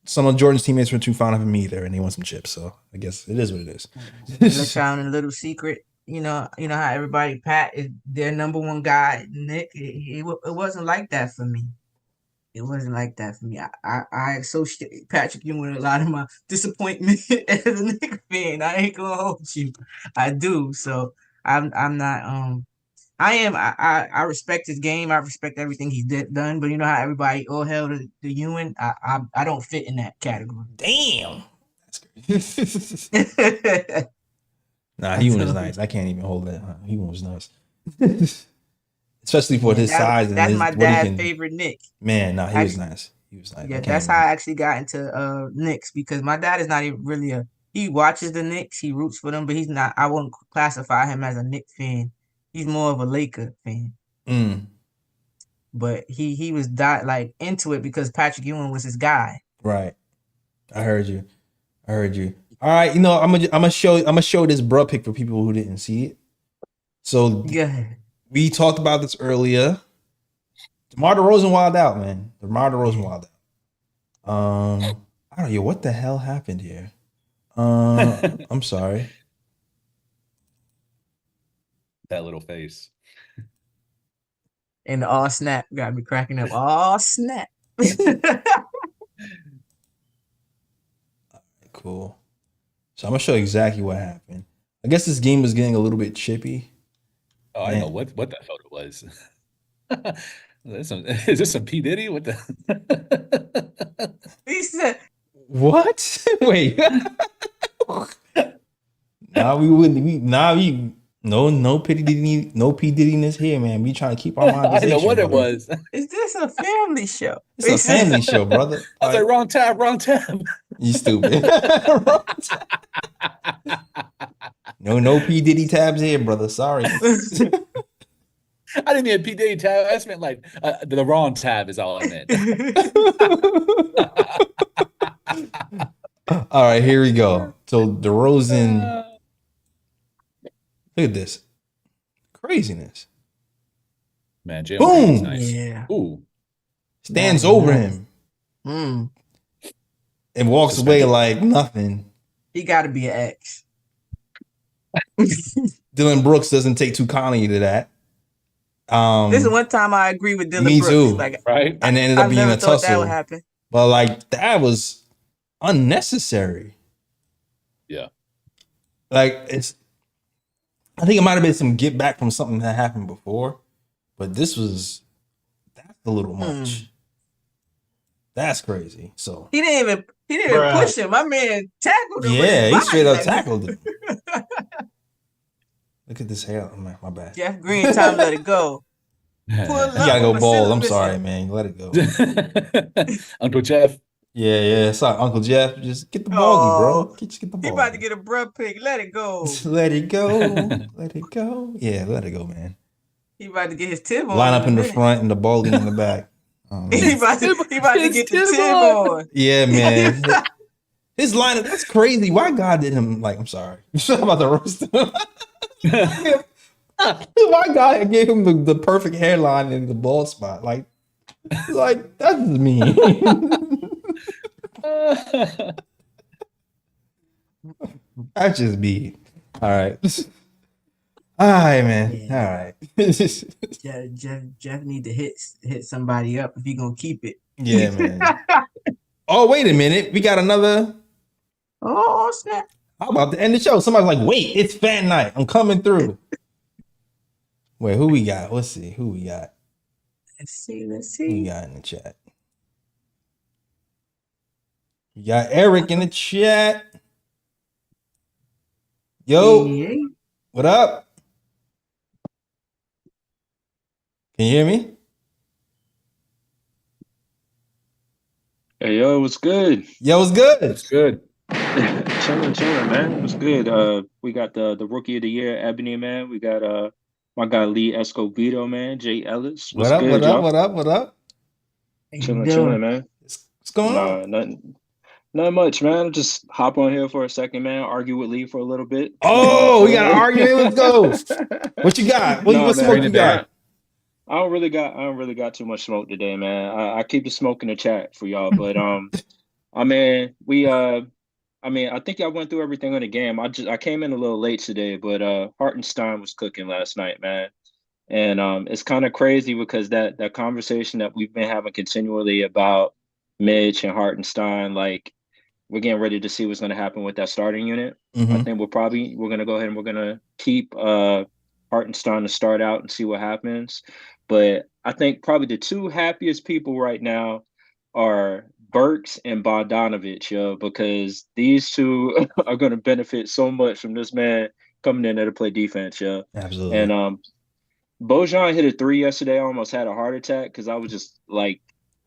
Some of Jordan's teammates weren't too fond of him either, and they want some chips. So I guess it is what it is.
Let's out in a little secret. You know how everybody Pat is their number one guy. Nick, it wasn't like that for me. It wasn't like that for me. I associate Patrick Ewing with a lot of my disappointment as a Knicks fan. I ain't gonna hold you. I do. So I'm not. I respect his game. I respect everything he's done. But you know how everybody all hell to Ewing. I don't fit in that category.
Damn. That's crazy. Nah, Ewing is nice. I can't even hold that. Ewing was nice. Especially for his size.
That's my dad's favorite Knick.
Man, he was nice. He was nice.
Yeah, that's how I actually got into Knicks, because my dad is not even really he watches the Knicks, he roots for them, but he's not. I wouldn't classify him as a Knicks fan. He's more of a Laker fan. but he was like into it because Patrick Ewing was his guy.
Right. I heard you. All right, I'm gonna show this bruh pick for people who didn't see it. So
Good.
we talked about this earlier. DeMar DeRozan wild out, man. DeMar DeRozan wild out. I don't know what the hell happened here. I'm sorry.
That little face.
And the all snap got me cracking up. All snap.
Cool. So I'm gonna show exactly what happened. I guess this game was getting a little bit chippy.
Oh, I don't know what that photo was. Is this some P. Diddy? What the?
He said,
What? Wait. No P Diddy-ness here, man. We trying to keep our mind.
I didn't know what it was.
is this a family show?
It's a family show, brother.
I was like, wrong tab.
You stupid. No P Diddy tabs here, brother. Sorry.
I didn't mean P. Diddy tab. I just meant like the wrong tab is all I meant.
All right, here we go. So DeRozan, look at this craziness.
Man, Jalen
Boom.
Green's nice.
Yeah.
Ooh.
Stands over him and walks away like nothing.
He got to be an ex.
Dylan Brooks doesn't take too kindly to that.
This is one time I agree with Dylan
Me
Brooks.
too.
Like,
Right?
And it ended up being a
thought that
tussle.
would happen.
But like that was unnecessary.
Yeah.
Like I think it might have been some get back from something that happened before, but that's a little much. That's crazy. So
he didn't even push him. My man tackled him.
yeah, he straight up tackled him. Look at this hair. My bad.
Jeff Green, time to let it go.
You gotta go bald. I'm sorry, man. Let it go.
Uncle Jeff.
Yeah. Sorry, Uncle Jeff. Just get the baldy, bro. Just get the baldy.
He about to get a bruh pick. Let it go.
Let it go. Let it go. Yeah, let it go, man.
He about to get his tib on.
Line up in the front and the baldy in the back.
He about to get the tib on.
Yeah, man. His lineup, that's crazy. Why God did him like, I'm sorry. I'm about to roast him. Why God gave him the perfect hairline and the bald spot? Like that's mean. That's just me. All right. All right, man.
Yeah.
All right.
Jeff need to hit somebody up if he gonna keep it.
Yeah, man. Oh, wait a minute. We got another.
Oh, snap.
How about to end the show? Somebody's like, wait, it's fan night. I'm coming through. Wait, who we got? Let's see. Who we got?
Let's see.
Who we got in the chat? We got Eric in the chat. Yo,
Hey.
what up? Can you hear me?
Hey, yo, what's good?
Yo, what's good?
It's good.
Chilling, man. What's good? We got the rookie of the year, Ebony, man. We got my guy Lee Escobedo, man. Jay Ellis. What's
What up?
good,
What
y'all?
up? What up? What up?
Chilling, man.
What's going on?
Not much, man. Just hop on here for a second, man. Argue with Lee for a little bit.
Oh, we got an argument. Let's go. What you got? What smoke you got?
I don't really got too much smoke today, man. I keep the smoke in the chat for y'all, but I think I went through everything in the game. I came in a little late today, but Hartenstein was cooking last night, man. And it's kind of crazy because that conversation that we've been having continually about Mitch and Hartenstein, like we're getting ready to see what's going to happen with that starting unit.
Mm-hmm.
I think we're going to go ahead and we're going to keep Hartenstein to start out and see what happens. But I think probably the two happiest people right now are Burks and Bogdanovic, because these two are going to benefit so much from this man coming in there to play defense,
Absolutely.
And Bojan hit a 3 yesterday. I almost had a heart attack because I was just like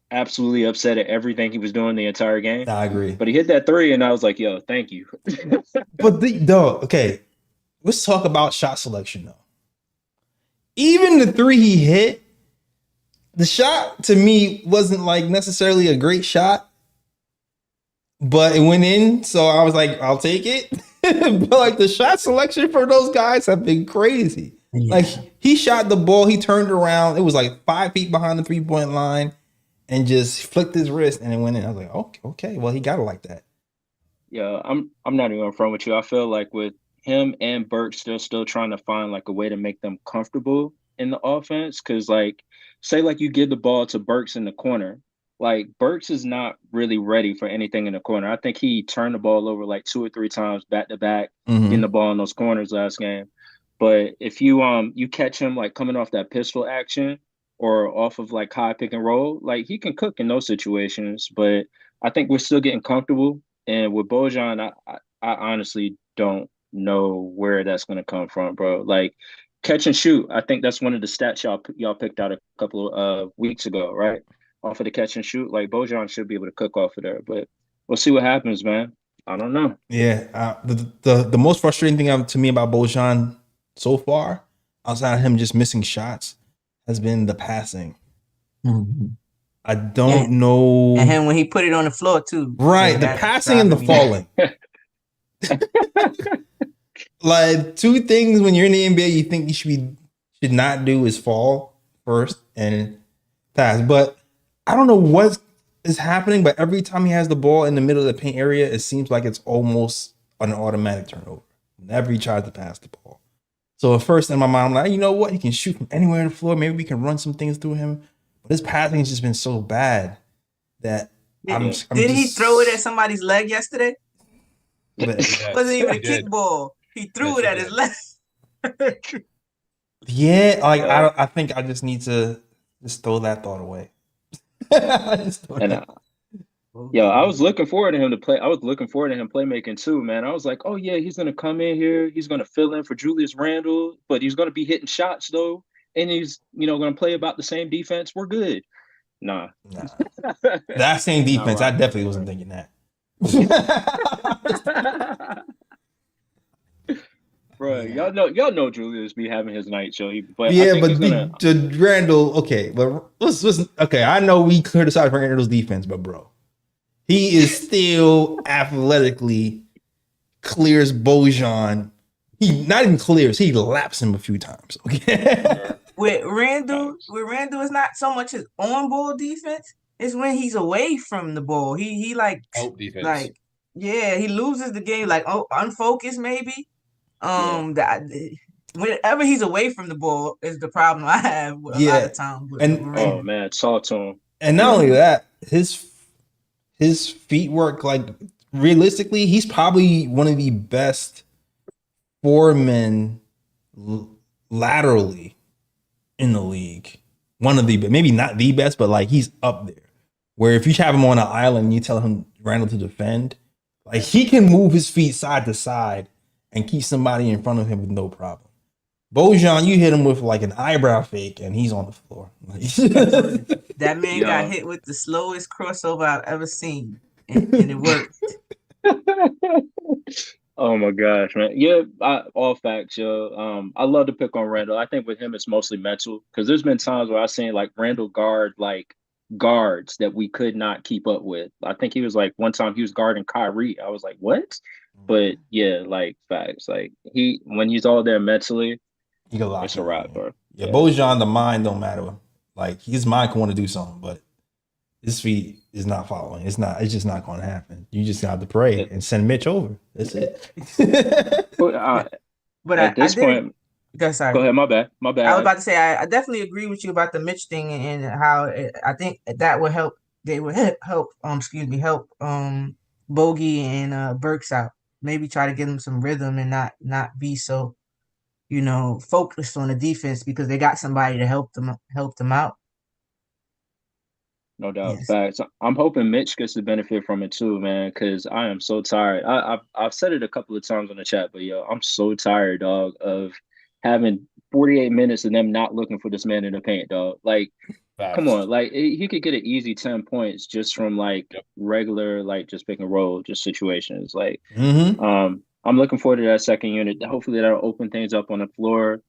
absolutely upset at everything he was doing the entire game.
I agree.
But he hit that 3 and I was like, yo, thank you.
But okay, let's talk about shot selection though. Even the 3 he hit, the shot to me wasn't like necessarily a great shot, but it went in. So I was like, I'll take it. But like the shot selection for those guys have been crazy.
Yeah.
Like he shot the ball, he turned around. It was like 5 feet behind the 3-point line and just flicked his wrist and it went in. I was like, okay, well, he got it like that.
Yeah, I'm not even front with you. I feel like with him and Burks, they're still trying to find like a way to make them comfortable in the offense. Cause like say like you give the ball to Burks in the corner. Like Burks is not really ready for anything in the corner. I think he turned the ball over like 2 or 3 times back to back, getting the ball in those corners last game. But if you catch him like coming off that pistol action or off of like high pick and roll, like he can cook in those situations. But I think we're still getting comfortable. And with Bojan, I honestly don't know where that's going to come from, bro. Like catch and shoot. I think that's one of the stats y'all picked out a couple of weeks ago, right? Off of the catch and shoot, like Bojan should be able to cook off of there. But we'll see what happens, man. I don't know.
Yeah, the most frustrating thing to me about Bojan so far, outside of him just missing shots, has been the passing.
Mm-hmm.
I don't know.
And him when he put it on the floor too.
Right,
Yeah,
the passing and the falling. Like 2 things when you're in the NBA, you think you should not do is fall first and pass. But I don't know what is happening, but every time he has the ball in the middle of the paint area, it seems like it's almost an automatic turnover. Whenever he tries to pass the ball. So at first in my mind, I'm like, you know what? He can shoot from anywhere on the floor. Maybe we can run some things through him. But his passing has just been so bad that
did he throw it at somebody's leg yesterday?
It
wasn't even a kickball. He threw it at his leg.
Yeah, like I think I just need to just throw that thought away.
I was looking forward to him to play. I was looking forward to him playmaking too, man. I was like, oh yeah, he's gonna come in here. He's gonna fill in for Julius Randle, but he's gonna be hitting shots though, and he's gonna play about the same defense. We're good. Nah.
That same defense, I definitely wasn't thinking that.
Bro, y'all know Julius be having his night show. But
Randall, okay, but let's okay. I know we criticize Randall's defense, but bro, he is still athletically clears Bojan. He not even clears, he laps him a few times. Okay.
With Randall, it's not so much his on-ball defense. It's when he's away from the ball. He like
out defense.
Like he loses the game like unfocused maybe. Whenever he's away from the ball is the problem I have a lot of times.
Oh man, talk to him.
And not only that, his feet work, like realistically, he's probably one of the best 4-men laterally in the league. One of the, maybe not the best, but like he's up there. Where if you have him on an island and you tell him Randall to defend, like he can move his feet side to side and keep somebody in front of him with no problem. Bojan, you hit him with like an eyebrow fake and he's on the floor.
That man got hit with the slowest crossover I've ever seen. And it worked.
Oh my gosh, man. Yeah, all facts, yo. I love to pick on Randall. I think with him it's mostly mental because there's been times where I've seen like Randall guard like guards that we could not keep up with. I think he was like one time he was guarding Kyrie. I was like, what? But yeah, like facts. Like when he's all there mentally, it's a wrap, bro.
Yeah, Bojan, the mind don't matter. Like his mind can want to do something, but his feet is not following. It's just not going to happen. You just have to pray and send Mitch over. That's it.
But
at this point,
go ahead.
My bad.
I was about to say I definitely agree with you about the Mitch thing and how I think that would help. They would help. Help Bogey and Burks out. Maybe try to give them some rhythm and not be so, focused on the defense because they got somebody to help them out.
No doubt. Facts. I'm hoping Mitch gets the benefit from it too, man, because I am so tired. I've said it a couple of times on the chat, but I'm so tired, dog, of having 48 minutes of them not looking for this man in the paint, dog. Like, come on, like he could get an easy 10 points just from like regular, like just pick and roll, just situations. Like, I'm looking forward to that second unit. Hopefully that'll open things up on the floor.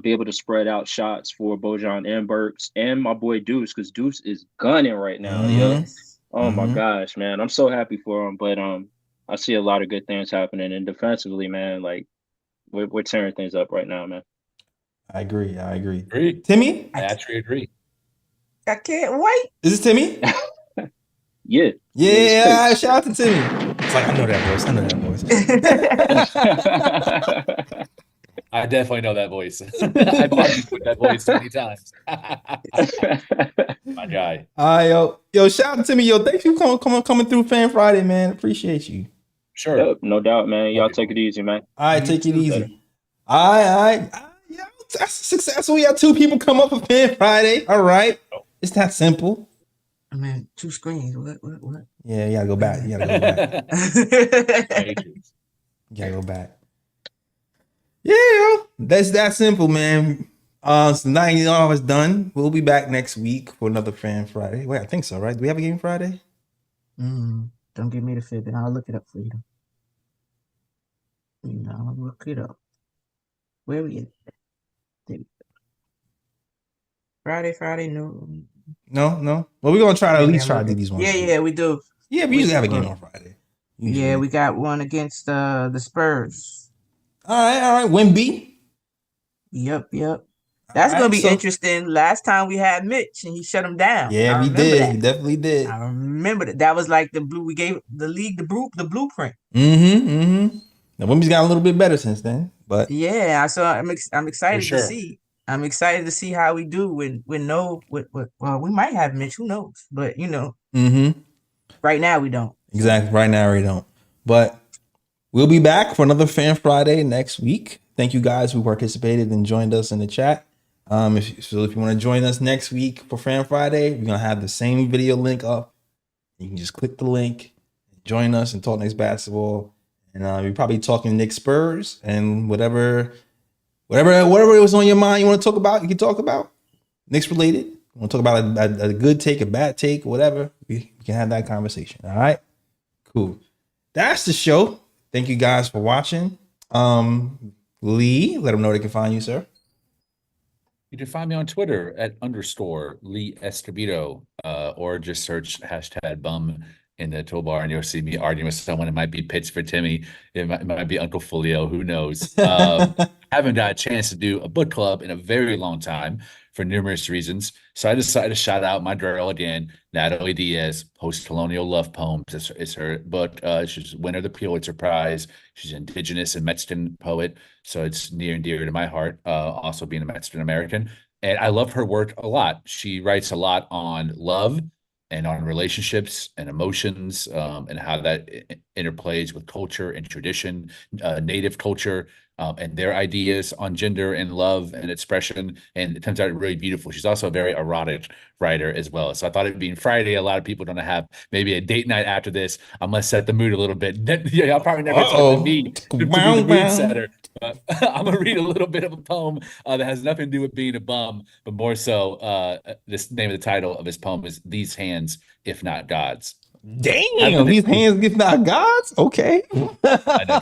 be able to spread out shots for Bojan and Burks and my boy Deuce, because Deuce is gunning right now, yo.
Yes.
Oh my gosh, man. I'm so happy for him. But I see a lot of good things happening. And defensively, man, like we're tearing things up right now, man.
I agree.
Agree.
Timmy?
I actually agree.
I can't wait.
Is this Timmy?
Yeah.
Yeah, shout out to Timmy. It's like, I know that voice.
I definitely know that voice. I've argued with that voice many times. My guy.
Yo, shout out to Timmy. Yo, thanks for coming through Fan Friday, man. Appreciate you.
Sure.
Yep, no doubt, man. Y'all take it easy, man.
All right,
You
take it
too,
easy.
better.
All right. Yeah, that's successful. We got 2 people come up for Fan Friday. All right. It's that simple.
I mean, 2 screens. What?
Yeah, you gotta go back.
Matrix.
You gotta go back. Yeah, that's that simple, man. So 90 hours done. We'll be back next week for another Fan Friday. Wait, I think so, right? Do we have a game Friday?
Don't give me the fib, and I'll look it up for you. I'll look it up. Where we at? There we go. Friday, no.
No. Well, we're gonna try to at least try to do these ones.
Yeah, we do.
Yeah, we usually have a game on Friday. Usually.
Yeah, we got one against the Spurs.
All right. Wemby.
Yep. That's
All
gonna
right,
be
so-
interesting. Last time we had Mitch and he shut him down.
Yeah,
I
we
remember
did.
that.
We definitely did.
I remember that. That was like we gave the league the blueprint.
Mm-hmm. Now Wemby's got a little bit better since then, but
Yeah, I'm excited
For sure.
to see. I'm excited to see how we do when well, we might have Mitch, who knows? But right now we don't.
Exactly. Right now we don't. But we'll be back for another Fan Friday next week. Thank you guys who participated and joined us in the chat. If you want to join us next week for Fan Friday, we're gonna have the same video link up. You can just click the link, join us, and talk Knicks basketball. And we're probably talking Knicks Spurs and whatever was on your mind you want to talk about. You can talk about Knicks related. You want to talk about a good take, a bad take, whatever. We can have that conversation. All right, cool. That's the show. Thank you guys for watching. Lee, let them know they can find you, sir.
You can find me on Twitter at _Lee Escobedo, or just search #bum in the toolbar and you'll see me arguing with someone. It might be Pitts for Timmy. It might be Uncle Folio. Who knows? Haven't got a chance to do a book club in a very long time for numerous reasons. So I decided to shout out my girl again, Natalie Diaz, Post-Colonial Love Poems. It's her book. She's winner of the Pulitzer Prize. She's an Indigenous and Mexican poet. So it's near and dear to my heart, also being a Mexican American. And I love her work a lot. She writes a lot on love and on relationships and emotions, and how that interplays with culture and tradition, native culture, and their ideas on gender and love and expression. And it turns out really beautiful. She's also a very erotic writer as well. So I thought it being Friday, a lot of people don't have maybe a date night after this. I'm gonna set the mood a little bit. Yeah, I'll probably never expect me to be the mood setter. I'm gonna read a little bit of a poem that has nothing to do with being a bum, but more so, this name of the title of his poem is "These Hands, If Not God's."
Damn, these hands if not God's. Okay.
I know,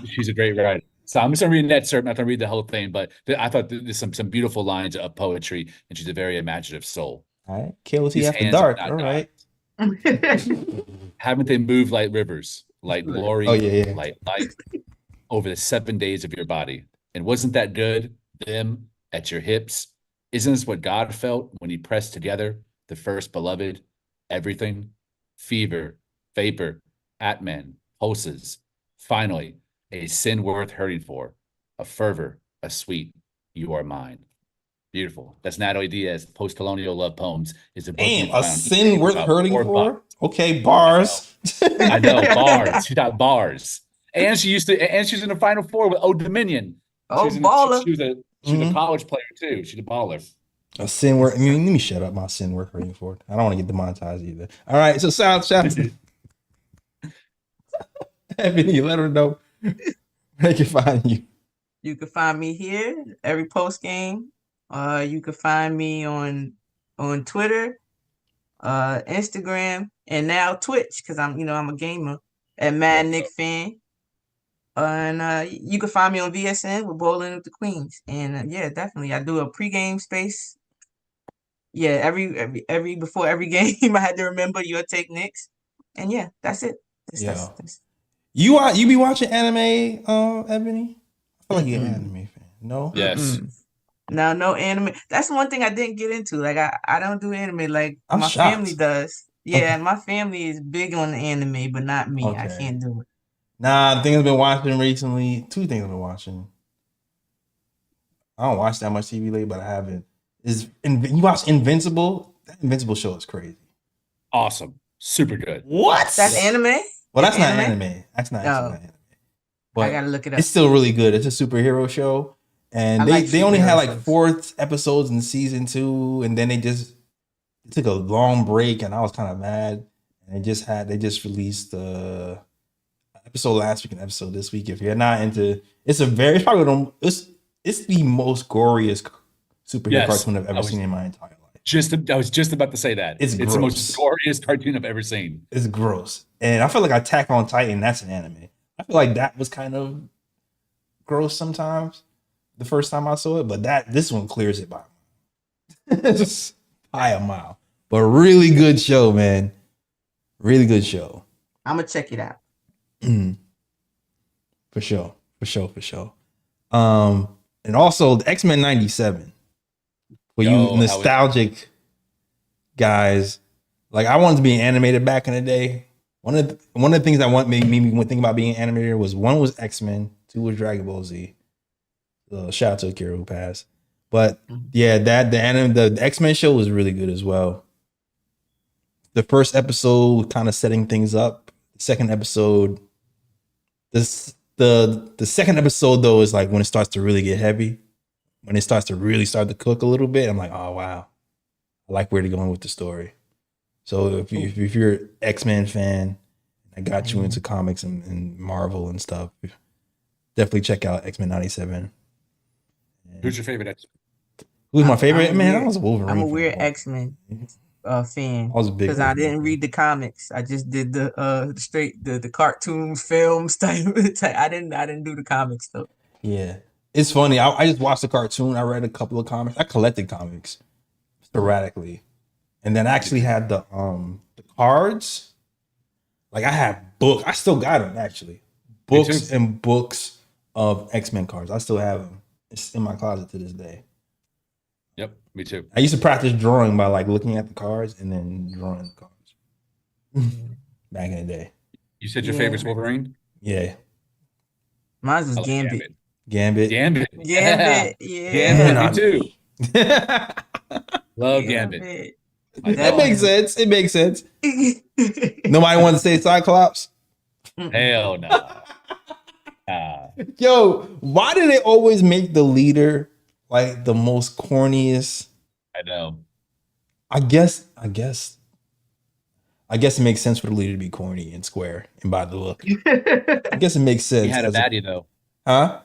she's a great writer. So I'm just gonna read that, sir. I'm not gonna read the whole thing, but I thought there's some beautiful lines of poetry, and she's a very imaginative soul.
All right. KOT
These
after
hands
dark.
are
All
not
right.
Haven't they moved like rivers, like glory,
Oh, yeah.
like light over the 7 days of your body? And wasn't that good? Them at your hips. Isn't this what God felt when he pressed together the first beloved? Everything, fever, vapor, Atman, pulses. Finally, a sin worth hurting for, a fervor, a sweet, you are mine. Beautiful. That's Natalie Diaz. Post-Colonial Love Poems is a book.
Damn,
you
a
found
sin worth
about
hurting
$4.
for? Okay, bars.
I know, bars. She got bars. And she's in the Final Four with Old Dominion.
Oh,
She
baller.
was a college player too. She's a baller.
A sin worth. I mean, let me shut up. My sin worth hurting for. I don't want to get demonetized either. All right, so shout to Ebony, let her know where they can find you.
You can find me here every post game. You can find me on Twitter, Instagram, and now Twitch, because I'm a gamer at Mad Nick Fan. And you can find me on VSN with Bowling with the Queens. And yeah, definitely, I do a pregame space. Yeah, every before every game, I had to remember your take Knicks. And yeah, that's it.
Yeah.
That's
You be watching anime, Ebony? I feel like you're an
Mm-mm.
anime fan. No?
Yes.
No anime. That's one thing I didn't get into. Like I don't do anime like
I'm
my family
shocked.
does. Yeah, and my family is big on the anime, but not me. I
Okay.
can't do it.
Nah, the things I've been watching recently, two things I've been watching. I don't watch that much TV lately, but I haven't. You watch Invincible? That Invincible show is crazy.
Awesome. Super good.
What?
That's anime?
Well, that's
It's
not anime. That's not actually
Oh.
not anime.
I
But
gotta look it up.
it's still really good. It's a superhero show. And
I
they,
like
they only had
superhero
like
shows.
4 episodes in season 2, and then they took a long break, and I was kind of mad. And they just released the episode last week and episode this week. If you're not into, it's the most goriest superhero
Yes,
cartoon I've
I
ever
was-
seen in my entire life.
I was just about to say that.
It's
the most
gross.
goriest cartoon I've ever seen.
It's gross. And I feel like Attack on Titan, that's an anime. I feel like that was kind of gross sometimes the first time I saw it, but this one clears it by just by a mile. But really good show, man. Really good show.
I'm gonna check it out.
For sure. And also the X-Men 97. For you nostalgic guys, like I wanted to be animated back in the day. One of the things that made me think about being an animator was 1 was X-Men, 2 was Dragon Ball Z. Shout out to Akira who passed. But yeah, the X-Men show was really good as well. The first episode kind of setting things up. The second episode, the second episode though is like when it starts to really get heavy. When it starts to cook a little bit, I'm like, oh wow, I like where they're going with the story. So if you're an X-Men fan, I got you into comics and Marvel and stuff, definitely check out X-Men 97.
Who's your favorite X-Men?
Who's my favorite? Man, I was a Wolverine.
I'm a weird X-Men fan.
I was a big
because I didn't read the comics. I just did the cartoons, films type. I didn't do the comics though.
Yeah, it's funny. I just watched the cartoon. I read a couple of comics. I collected comics sporadically, and then I actually had the cards. Like I have books. I still got them actually. Books and books of X-Men cards. I still have them. It's in my closet to this day.
Yep, me too.
I used to practice drawing by like looking at the cards and then drawing the cards. Back in the day.
You said your favorite's Wolverine?
Yeah.
Mine's was
I like
Gambit.
Gambit.
Yeah.
Gambit, me too. Love Gambit.
That makes sense. It makes sense. Nobody wanted to say Cyclops?
Hell no.
Yo, why do they always make the leader like the most corniest?
I know.
I guess it makes sense for the leader to be corny and square and by the look. I guess it makes sense.
He had a baddie though.
Huh?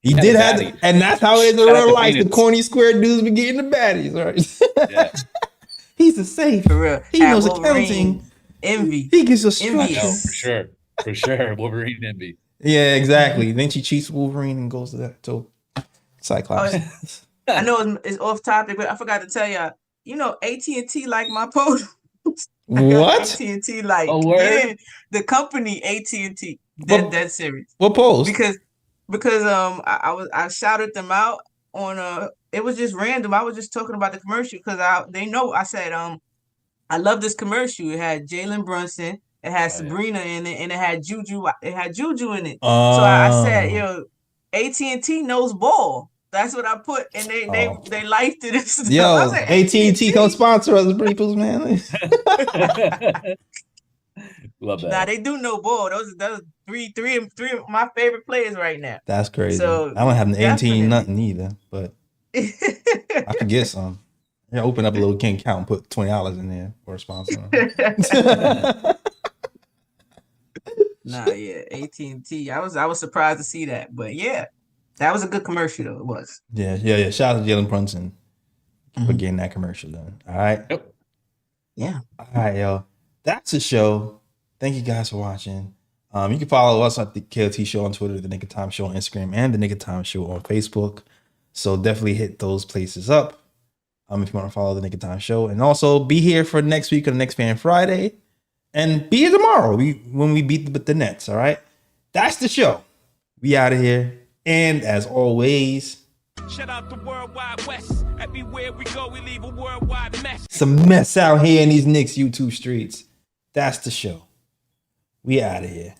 He did have, and that's how it is in real life. The corny square dudes be getting the baddies, right?
Yeah.
He's a safe.
For real.
He knows accounting.
Envy.
He gets a structure.
No, for sure. Wolverine envy.
Yeah, exactly. Then she cheats Wolverine and goes to Cyclops.
I know it's off topic, but I forgot to tell y'all. You know, AT&T like my post.
What?
AT&T like the company AT&T. That series.
What post?
Because I shouted them out on it was just random. I was just talking about the commercial because they know I said I love this commercial. It had Jalen Brunson, it had Sabrina in it, and it had Juju. It had Juju in it. So I said, yo, AT&T knows ball. That's what I put, and they liked it. And stuff.
Yo,
like,
AT&T come sponsor us, peoples, man.
Love that.
Nah, they do know ball. Those three of my favorite players right now.
That's crazy.
So
I don't have an 18 nothing either, but I could get some. Yeah, open up a little King account and put $20 in there for a sponsor.
Nah, yeah, AT&T. I was surprised to see that, but yeah, that was a good commercial though. It was.
Yeah. Shout out to Jalen Brunson for getting that commercial done. All right.
Yeah.
All right, yo. That's the show. Thank you guys for watching. You can follow us at the KOT Show on Twitter, the Nick of Time Show on Instagram, and the Nick of Time Show on Facebook. So definitely hit those places up if you want to follow the Nick of Time Show. And also be here for next week on the Next Fan Friday. And be here tomorrow when we beat the Nets, all right? That's the show. We out of here. And as always,
shout out the Worldwide West. Everywhere we go, we leave a worldwide mess.
It's a mess out here in these Knicks YouTube streets. That's the show. We out of here.